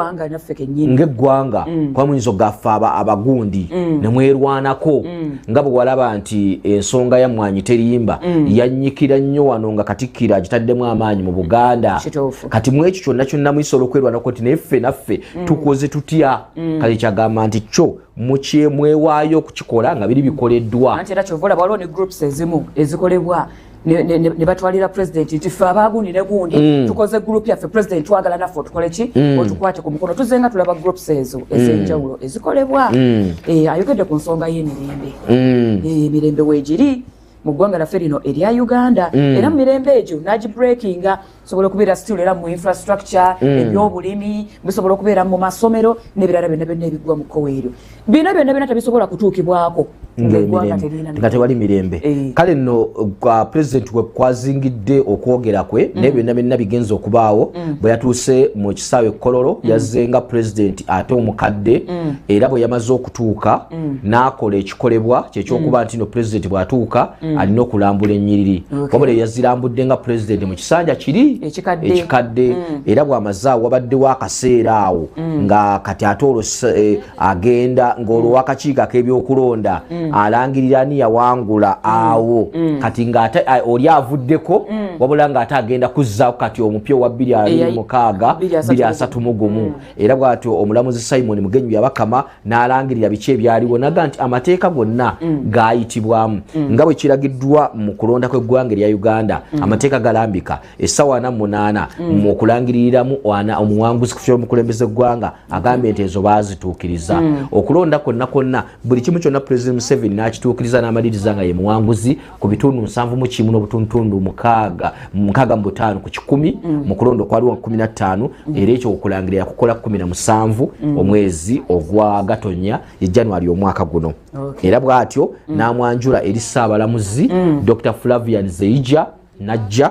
kwa muyinza gaffe abagundi nemwerwanako nga bwe walaba nti ensonga ya Mwanyi Terimba yannyikira nnyo wano nga Katikkiro agitaddemu amaanyi mu Buganda kati mu ekyo kyonna muyisobola okwerwanako nti naffe tukoze tutya kale kyagamba nti kyo mukyemwewaayo okukikola nga biri bikoleddwa anti era kyovola waliwo ne groups ezimu ezikolebwa ne batwalira president nti ffe abagundi ne gundi tukoze group yaffe president twagala naffe tukole ki otukwate ku mukono tuzenga tulaba groups ezo ez'enjawulo ezikolebwa ayogedde ku nsonga y'emirembe emirembe weegiri mu ggwanga laffe lino erya Uganda era mu mirembe egyo nagibreakinga sobola okubeera still era mu infrastructure ebyobulimi bisobola okubeera mu masomero n'ebirala byonna ebigwa mu kkowe eryo byonna tebisobola kutuukibwako nga tewali mirembe kale nno president we kwazingidde okwogera kwe naye byonna bigenza okubaawo bwe yatuuse mu kisaawe Kololo yazzenga president ate omukadde era bwe yamaze okutuuka n'akola ekikolebwa kyekyokuba nti no president bw'atuuka alina okulambula ennyiriri wabula yazirambudde nga president mu kisanja kiri ekikadde era bw'amaze awo wabaddewo akaseera awo nga kati ate olwo agenda ng'olwo wakakiiko ak'ebyokulonda alangirira ani yawangula awo kati ng'ate oli avuddeko wabula ng'ate agenda kuzzaako kati omupya owa 2026 era bw'atyo omulamuzi Simon Mugenyi yabakama n'alangirira biki ebyaliwo naga nti amateeka gonna gaayitibwamu nga bwe kiragiddwa mu kulonda kw'eggwanga erya Uganda amateeka galambika essaawa 48 mu kulangiriramu omuwanguzi ku ky'omukulembeze eggwanga agambye nti ezo baazituukiriza okulonda konna buli kimu kyonna President Museveni n'akituukiriza n'amaliriza nga ye muwanguzi ku bitundu 7.1 n'obutundu 65 ku 100 mu kulonda kwaliwo 15 era ekyo okulangirira kukola 17 omwezi ogwa Gatonnya ye January omwaka guno era bw'atyo n'amwanjula eri Ssaabalamuzi Dr. Flavian Zeija najja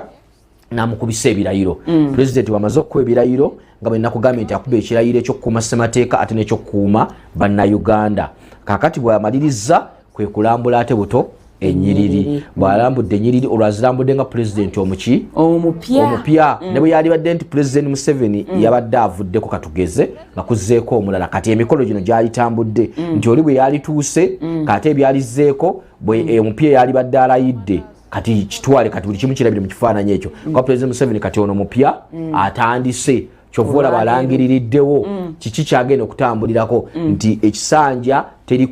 namukubisa ebirayiro president wamaze okukuba ebirayiro nga bwe nakugambye nti akuba ekirayiro ekyokukuuma ssemateeka ate n'ekyokukuuma bannayuganda kakati bw'amaliriza kwe kulambula ate buto enyiriri bw'alambudde enyiriri olwazirambudde nga president omupya ne bwe yalibadde nti president Museveni yabadde avuddeko katugeze nga kuzzeeko omulala kati emikolo gino gyalitambudde nti oli bwe yalituuse kate ebyalizeeko bwe omupya yalibadde alayidde kati kitwale kati buli kimu kirabire mu kifaananyi ekyo kwa president Museveni kati ono mupya atandise kyovula balangiririddewo kiki kyagenda okutambulirako nti ekisanja teri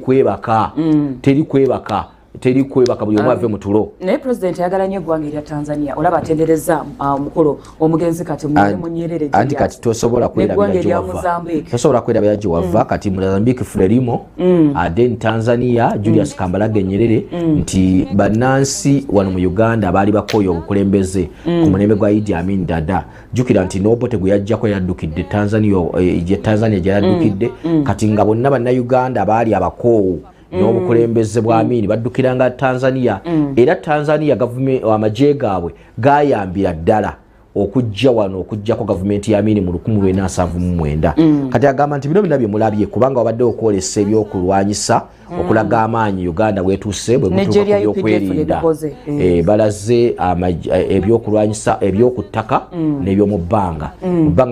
kwebaka buli omu ave mu tulo naye president ayagala nnyo eggwanga erya Tanzania olaba atendereza omukolo omugenzi kati mu Nyerere anti kati tosobola kwerabira gye wava kati Mozambique Frelimo then Tanzania Julius Kambarage Nyerere nti bannansi wano mu Uganda baali bakooye obukulembeze ku mulembe gwa Idi Amin Dada jjukira nti Nobote gwe yajjako yaddukidde Tanzania gye yaddukidde kati nga bonna bannayuganda baali abakoowu n'obukulembeze bwa Amin baddukiranga Tanzania era Tanzania government amagye gaabwe gayambira ddala okujja wano okujjako gavumenti ya Amin mu 1979 kati agamba nti bino bye mulabye kubanga wabadde okwolesa ebyokulwanyisa okulaga amaanyi Uganda bwetuuse bwe mutuuka ku byokwerinda balaze ebyokulwanyisa ebyokuttaka n'ebyomu bbanga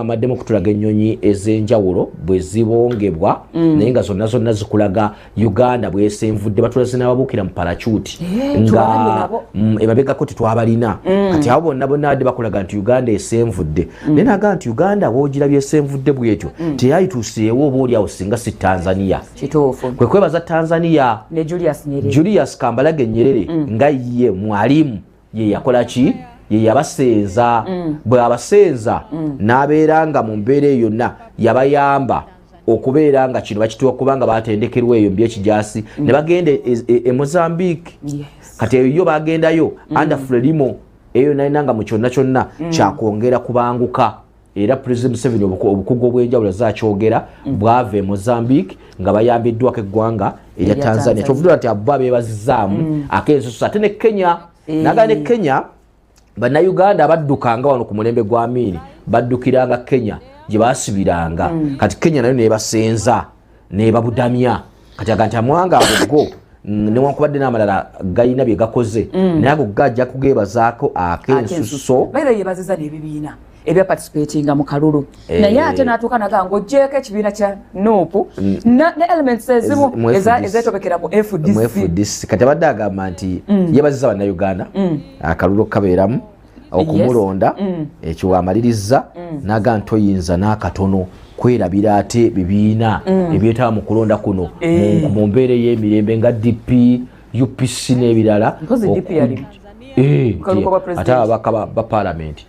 maddemu okutulaga ennyonyi ez'enjawulo bwe zibongebwa naye nga zonna zikulaga Uganda bwesenvudde batulaze n'ababuukira mu parachuti nga emabegako tetwabalina kati abo bonna badde bakulaga nti Uganda esenvudde naye naga nti Uganda woogirabye esenvudde bwetyo teyayituuseewo oba oliawo singa si Tanzania kwe kwebaza Tanzania ne Julius Kambarage Nyerere nga ye mwalimu ye yakola ki ye yabasenza bwe abasenza n'abeeranga mu mbeera yonna yabayamba okubeera nga kino bakituwa kubanga batendekerwa eyo mbyekijasi ne bagenda e Mozambique kati eyo bagendayo under Frelimo eyo nalinanga mu kyonna kyakwongera kubanguka era president Museveni obukugu obw'enjawulo zakyogera bwave Mozambique nga bayambiddwako eggwanga erya Tanzania kyovudula nti abo beebazizaamu akensusu ate ne Kenya naga ne Kenya bannayuganda abaddukanga wano ku mulembe gwa Amin baddukiranga Kenya gye baasibiranga kati Kenya nayo nebasenza nebabudamya kati aga nti amwanga ago newankubadde n'amalala galina bye gakoze naye ago gajja kugebazaako akensuso bayira yebaziza n'ebibiina ebya participating mu kalulu naye ate n'atuuka naga ng'oggyeko ekibiina kya NUP ne elements ezimu ezeetobekera mu FDC kati abadde agamba nti yebaziza bannayuganda akalulu kabeeramu okumulonda ekyo amaliriza naga ntoyinza n'akatono kwerabira ate bibiina ebyetaba mu kulonda kuno mu mbeera y'emirembe nga DP UPC n'ebirala ate ababaka ba parliament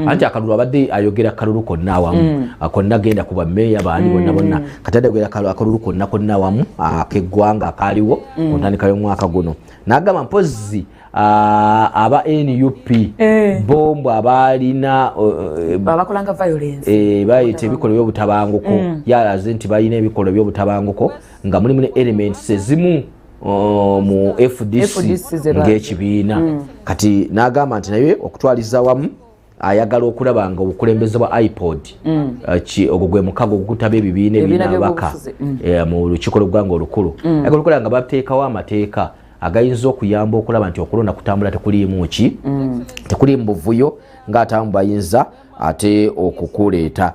anti akalulu abadde ayogera kalulu konna awamu konna agenda kuba meeya baani bonna kati adde akalulu konna awamu akeggwanga akaaliwo ku ntandika y'omwaka guno n'agamba mpozi aba NUP bombo abalina abakolanga violence bayita ebikolwa by'obutabanguko yalaze nti balina ebikolwa by'obutabanguko nga mulimu ne elements ezimu mu FDC ng'ekibiina kati n'agamba nti naye okutwaliza wamu ayagala okulaba nga obukulembeze bwa iPod ogwo gwe mukago ogutaba ebibiina ebinabaka mu lukiiko lw'eggwanga olukulu ayagala okukola nga bateekawo amateeka agayinza okuyamba okulaba nti okulonda kutambula tekuliimu ki tekuliimu buvuyo ng'atamu bayinza ate okukuleeta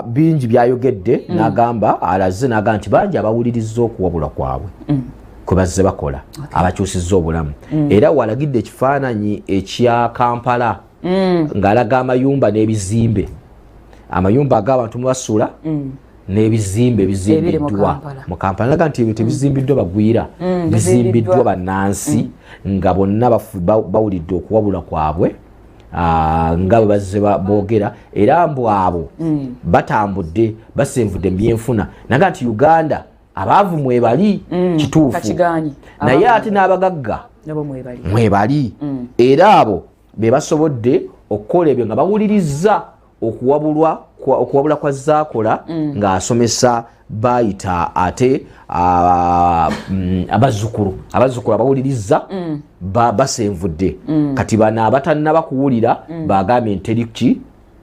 bingi byayogedde n'agamba alaze n'agamba nti bangi abawuliriza okuwabula kwabwe kwe bazze bakola abakyusizza obulamu era walagidde ekifaananyi ekya Kampala ng'alaga amayumba n'ebizimbe amayumba ag'abantu mubasula n'ebizimbe bizimbiddwa mu Kampala naga nti ebyo tebizimbiddwa bagwira bizimbiddwa bannansi nga bonna bawulidde okuwabula kwabwe nga bwe bazze boogera era mbu abo batambudde basenvudde mu byenfuna naga nti Uganda abaavu mwebali kituufu naye ate n'abagagga mwebali era abo be basobodde okukola ebyo nga bawulirizza okuwabula kwa zaakola ng'asomesa bayita ate abazzukulu abawuliriza basenvudde kati bana abatannaba kuwulira bagambye nteriki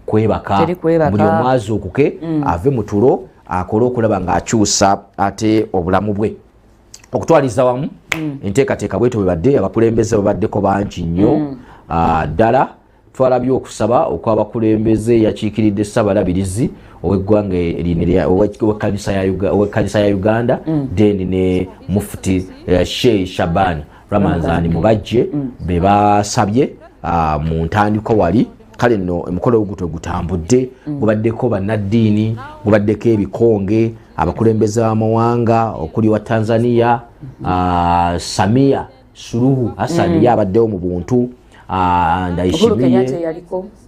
kwebaka buli omwazuukuke ave mu tulo akole okulaba ng'akyusa ate obulamu bwe okutwaliza wamu enteekateeka bweto bwe badde abakulembeze babaddeko bangi nnyo ddala twalabye okusaba okw'abakulembeze yakiikiridde Ssaabalabirizi ow'eggwanga ow'ekkanisa ya Uganda then ne Mufti Sheikh Shaban Ramazani Mubajje be basabye mu ntandikwa wali kale nno emikolo ogutwe gutambudde gubaddeko bannaddiini gubaddeko ebikonge abakulembeze b'amawanga okuli wa Tanzania Samia Suluhu Hassan yabaddewo mu buntu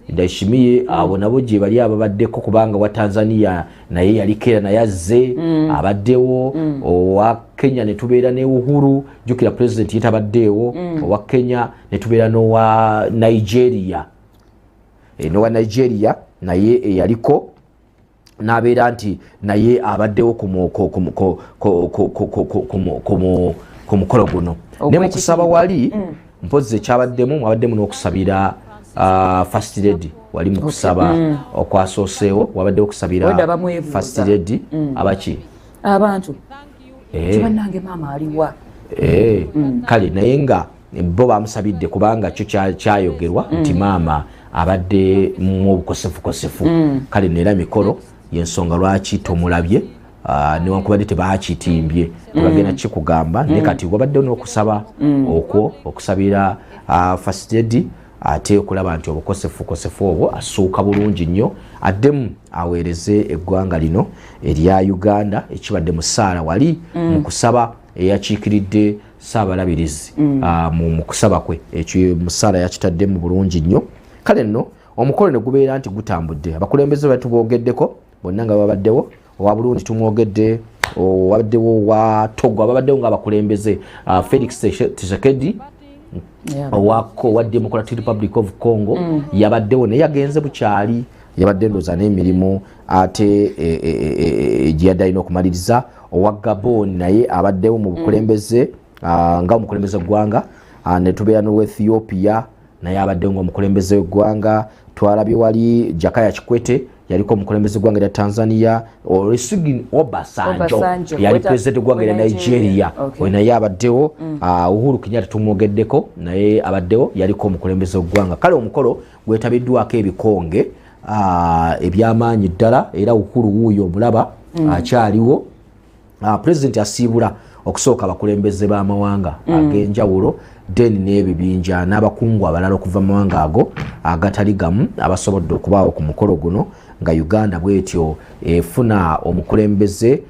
ndayishimiye abo nabo gye bali ababaddeko kubanga wa Tanzania naye yalikera naye azze abaddewo owa Kenya ne tubeera ne Uhuru jukira president yetabaddewo owa Kenya ne tubeera n'owa Nigeria n'owa Nigeria naye yaliko n'abeera nti naye abaddewo ku mukolo guno ne mu kusaba wali mpozi ekyabaddemu mwabaddemu n'okusabira first lady wali mu kusaba okwasooseewo wabadde okusabira first lady abaki abantu kibannange maama aliwa kale naye nga bo bamusabidde kubanga kyo kyayogerwa nti maama abadde mu obukosefukosefu kale neera mikolo yensonga lwaki tomulabye newankubadde tebakitimbye tebagenda kikugamba naye kati wabadde n'okusaba okwo okusabira first lady ate okulaba nti obukosefukosefu obwo asuuka bulungi nnyo addemu aweereze eggwanga lino erya Uganda ekibadde mu ssaala wali mu kusaba eyakiikiridde Ssaabalabirizi mu kusaba kwe ekyo mu ssaala yakitaddemu bulungi nnyo kale nno omukolo ne gubeera nti gutambudde abakulembeze batubogeddeko bonna nga babaddewo owa Burundi tumwogedde owabaddewo wa Togo ababaddewo ng'abakulembeze Felix Tshisekedi wa Democratic Republic of Congo yabaddewo naye yagenze bukyali yabadde ndoza n'emirimu ate gye yadde alina okumaliriza owa Gabon naye abaddewo mu bukulembeze nga omukulembeze gwanga ne tubeera n'owa Ethiopia naye abaddewo ng'omukulembeze w'eggwanga twalabye wali Jakaya Kikwete yaliko omukulembeze gwanga lya Tanzania Olusegun Obasanjo yali president gwanga lya Nigeria naye abaddewo Uhuru Kenyatta tumwogeddeko naye abaddewo yaliko omukulembeze gwanga kale omukolo gwetabiddwako ebikonge ebyamaanyi ddala era Uhuru wuuyo omulaba akyaliwo president asiibula okusooka abakulembeze b'amawanga ag'enjawulo then n'ebibinja n'abakungu abalala okuva mu mawanga ago agatali gamu abasobodde okubaawo ku mukolo guno nga Uganda bwetyo efuna omukulembeze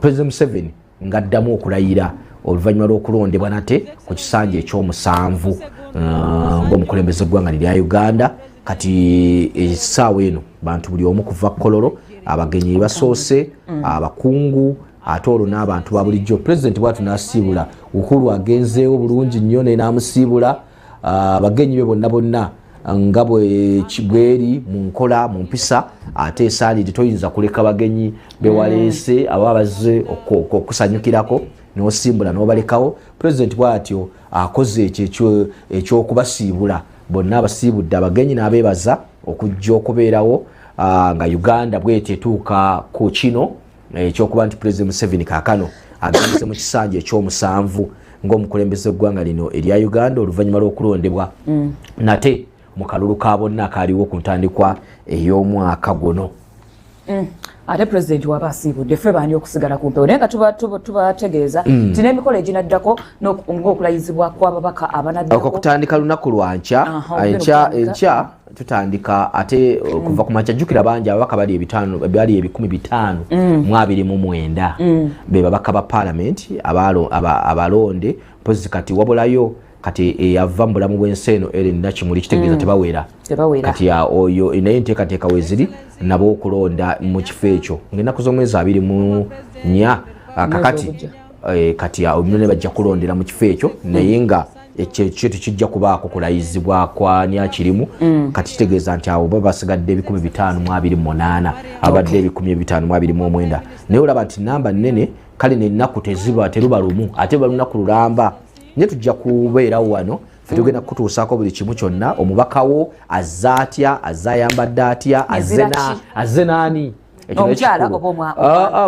President Museveni ng'addamu okulayira oluvannyuma lw'okulondebwa nate ku kisanja ekyomusanvu ng'omukulembeze gwanga lya Uganda kati essaawa eno bantu buli omu kuva Kololo abagenyi basoose abakungu ate olwo n'abantu ba bulijjo president bwatu n'asiibula Uhuru agenzeewo bulungi nnyo naye n'amusiibula abagenyi be bonna nga bweri mu nkola mu mpisa ate esaaliri toyinza kuleka bagenyi bewaleese aba bazze okusanyukirako n'osimbula n'obalekawo president bwatyo akoze ekyo ekyokubasiibula bonna abasiibudde abagenyi n'abeebaza okujja okubeerawo nga Uganda bwetyo etuuka ku kino ekyokuba nti President Museveni kaakano agenze mu kisanja ekyomusanvu ng'omukulembeze gw'eggwanga lino erya Uganda oluvannyuma lw'okulondebwa nate mu kalulu ka bonna akaaliwo ku ntandikwa ey'omwaka guno ate president waba asiibudde ffe baani okusigala ku mpewo naye nga tubategeeza nti n'emikolo eginaddako ng'okulayizibwa kw'ababaka abanaddako okutandika lunaku lwa enkya tutandika ate kuva ku makya jjukira bangi ababaka bali 529 be babaka ba paalamenti abalonde mpozi kati wabulayo kati eyava mu bulamu bw'ensi eno Ellen Nakimuli kitegeeza tebawera kati oyo naye enteekateeka weeziri nabo okulonda mu kifo ekyo ng'ennaku z'omwezi 24 kakati kati omulone bajja kulondera mu kifo ekyo naye nga ekyo kijja kubaako kulayizibwa kwa nyakirimu kati kitegeeza nti awo baba basigadde 528 abadde 529 naye olaba nti namba nnene kale n'ennaku teruba lumu ate balunaku lulamba naye tujja kubeerawo wano ffe tugenda kutuusaako buli kimu kyonna omubakawo azza atya azza ayambadde atya azze naani omukyala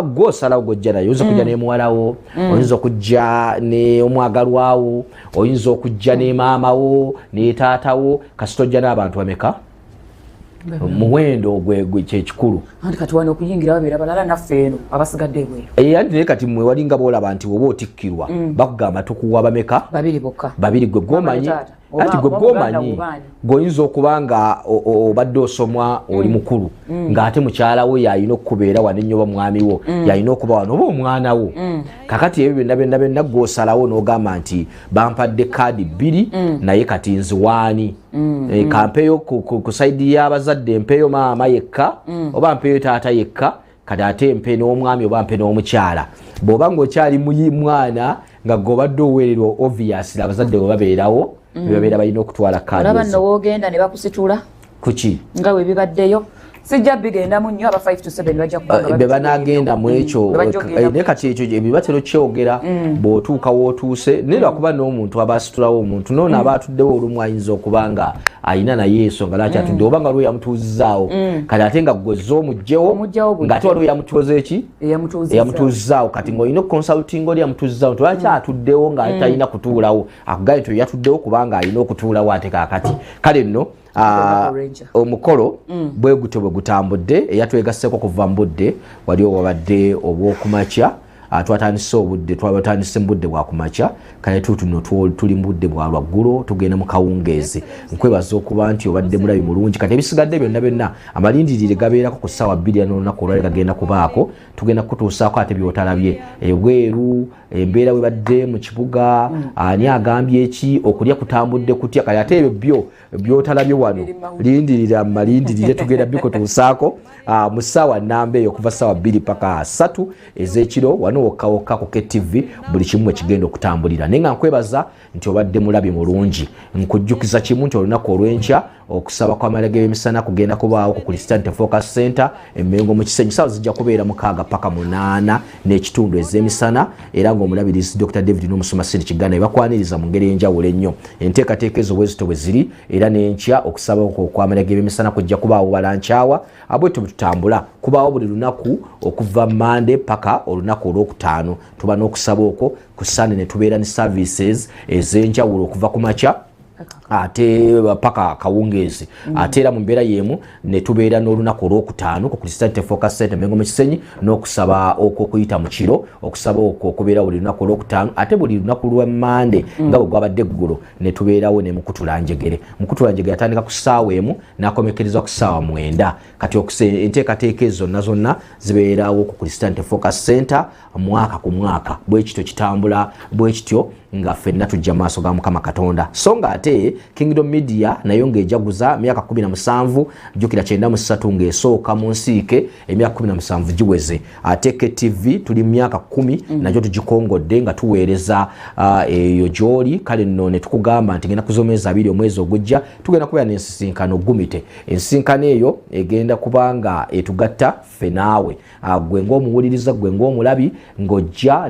gw'osalawo gojja naye oyinza okujja n'emuwalawo oyinza okujja n'omwagalwawo oyinza okujja ne maamawo ne taatawo kasita ojja n'abantu bameka muwendo gwe kyekikulu anti kati wano okuyingira babeera balala naffe eno abasigadde ebweru anti naye kati mwe walinga boolaba nti oba otikkirwa bakugamba tukuwa bameka babiri gwe gwomanyi anti gwe gwomanyi gweoyinza okuba nga obadde osomwa oli mukulu ng'ate mukyala wo yalina okubeera wano ennyo oba mwami wo yalina okuba wano oba omwana wo kakati ebyo byonna gw'osalawo n'ogamba nti bampadde kaadi 2 naye kati nziwaani kampeeyo ku saidi y'abazadde mpeeyo maama yekka oba mpeeyo taata yekka kati ate mpe n'omwami oba mpe n'omukyala bw'oba ng'okyali mwana nga g'obadde oweererwa obviously abazadde bwe babeerawo bebabeera balina okutwala kaadi olaba nno woogenda ne bakusitula kuki nga bwe bibaddeyo sijja bigendamu nnyo aba 5 to 7 bajja be banagenda mu ekyo naye kati ekyo ebibatero kyogera bw'otuuka w'otuuse naye lwakuba n'omuntu aba asitulawo omuntu noono aba atuddewo olumu ayinza okuba nga ayina naye ensonga lwaki atudde oba nga lwe yamutuuzizaawo kati ate nga gwezza omugjewo ng'ate waliwo yamutuuza eki eyamutuuzizaawo kati ng'olina okukonsultinga oli yamutuuzizaawo nti lwaki atuddewo nga talina kutuulawo akugaye nti yatuddewo kubanga alina okutuulawo ate kaakati kale nno omukolo bwe gutyo bwe gutambudde eyatwegasseko kuva mu budde wali wabadde obw'okumakya twatandise obudde twatandise mu budde bwa kumakya kale tutuno tuli mu budde bwa lwaggulo tugenda mu kawungeezi nkwebaza okuba nti obadde mulabi mulungi kati ebisigadde byonna amalindirire gabeerako ku ssaawa 2 n'olunaku olwali gagenda kubaako tugenda kutuusaako ate byotalabye ebweru embeera bwe badde mu kibuga ani agambye eki okulya kutambudde kutya kale ate ebyo byotalabye wano lindirira malindirire tugenda bikutuusaako mu ssaawa nnamba eyo okuva ssaawa 2 paka 3 ez'ekiro wano wokka ku KTV buli kimu ekigenda okutambulira naye nga nkwebaza nti obadde mulabi mulungi nkujjukiza kimu nti olunaku olw'enkya okusaba kw'amalya g'emisana kugenda kubaawo ku Pulezidenti Focus Center Emmengo mu Kisenyi ssaawa zijja kubeera 6 paka 8 n'ekitundu ez'emisana era ng'omulabirizi Dr. David n'omusomasi Kiganda bakwaniriza mu ngeri enjawulo ennyo enteekateeka ezo bwezito bwe ziri era n'enkya okusaba kw'amalya g'emisana kujja kubaawo balankyawa abwetyo bwe tutambula kubaawo buli lunaku okuva Monday paka olunaku olw'okutaano tuba n'okusaba okwo ku Sunday ne tubeera ne services ez'enjawulo okuva ku makya ate paka kawungeezi ate era mu mbeera yemu ne tubeera n'olunaku olw'okutaano ku Pulezidenti Focus Center Emmengo mu Kisenyi n'okusaba okuyita mu kiro okusaba okubeera buli lunaku olw'okutaano ate buli lunaku lwa Monday nga bwe gwabadde eggulo ne tubeerawo ne Mukutulanjegere atandika ku ssaawa emu n'akomekereza ku ssaawa 9 kati enteekateeka ezo zonna zibeerawo ku Pulezidenti Focus Center mwaka ku mwaka bwe kityo kitambula bwe kityo nga ffenna tujja maaso ga Mukama Katonda so nga ate Kingdom Media nayo ng'ejaguza myaka 17 jjukira 93 ng'esooka mu nsiike emyaka 17 giweze ate KTV tuli myaka 10 nagyo tugikongodde nga tuweereza eyo gy'oli kale nno ne tukugamba nti ngenda kuzomeeza 2 omwezi ogujja tugenda kubeera n'ensisinkano gumite ensinkano eyo egenda kubanga etugatta ffe naawe gwe ng'omuwuliriza gwe ng'omulabi ng'ojja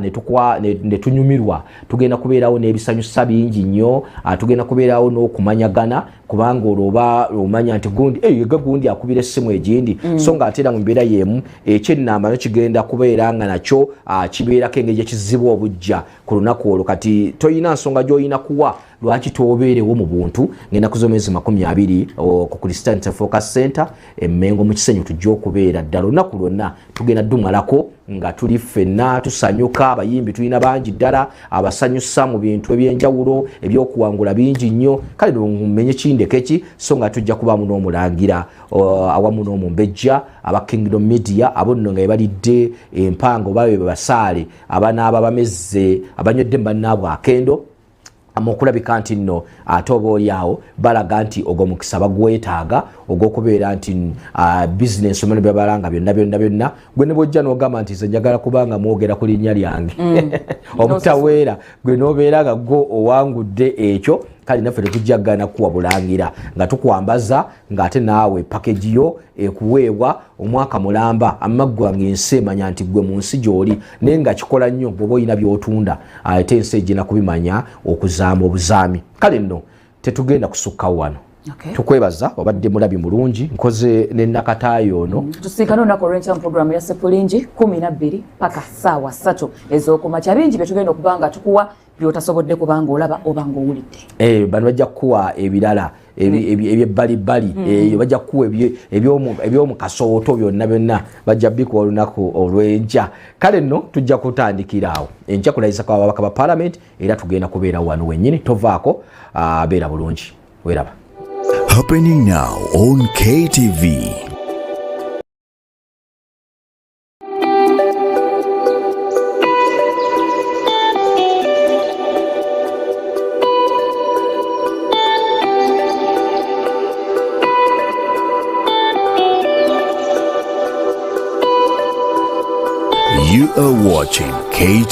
ne tunyumirwa tugenda kubeerawo n'ebisanyusa bingi nnyo tugenda kubeerawo n'okumanyagana kubanga olwoba omanya nti gundi akubira essimu egindi so nga ate era mu mbeera yemu ekyennamba no kigenda kubeera nga nakyo kibeerako engeri gyekizibwa obujja ku lunaku olwo kati toyina nsonga gy'olina kuwa lwaki toobeerewo mu buntu ngenda kuzomeezi 20 ku Pulezidenti Focus Center Emmengo mu Kisenyi tujja okubeera ddala olunaku lwonna tugenda dumalako nga tuli ffenna tusanyuka abayimbi tulina bangi ddala abasanyusa mu bintu ebyenjawulo ebyokuwangula bingi nnyo kale mumenye kindekeki so nga tujja kubaamu n'omulangira awamu n'omumbejja aba Kingdom Media abo nno nga balidde empango babe basaale abanaaba bamezze abanywedde bannaabwe akendo amokulabika nti nno ate oba oli awo balaga nti ogwo mukisa bagwetaaga ogw'okubeera nti business omwana byabalanga byonna gwe ne bwojja n'ogamba nti nze njagala kubanga mwogera ku linnya lyange obutaweera gwe n'obeera nga gwo owangudde ekyo kale naffe tetujjagana kuwa bulangira nga tukwambaza ng'ate naawe package yo ekuweebwa omwaka mulamba amaggwa ng'ensi emanya nti gwe mu nsi gy'oli naye nga kikola nnyo bw'oba olina by'otunda ate ensi ejjina kubimanya okuzaama obuzaami. Kale nno tetugenda kusukkawo wano. Tukwebaza obadde mulabi mulungi nkoze ne nakataayo ono tusinkana olunaku olw'enkya mu programu ya Sepulingi 12 paka ssaawa 3 ez'okumakya. Bingi bye tugenda okuba nga tukuwa by'otasobodde kubanga olaba oba ng'owulidde. Bano bajja kukuwa ebirala ebyebbalibbali bajja kukuwa ebyomukasooto byonna bajja bikuwa olunaku olw'enkya. Kale nno tujja kutandikira awo enkya kulayisa kwa babaka ba Parliament era tugenda kubeera wano wennyini tovaako beera bulungi weraba. Happening now on KTV. You are watching KTV.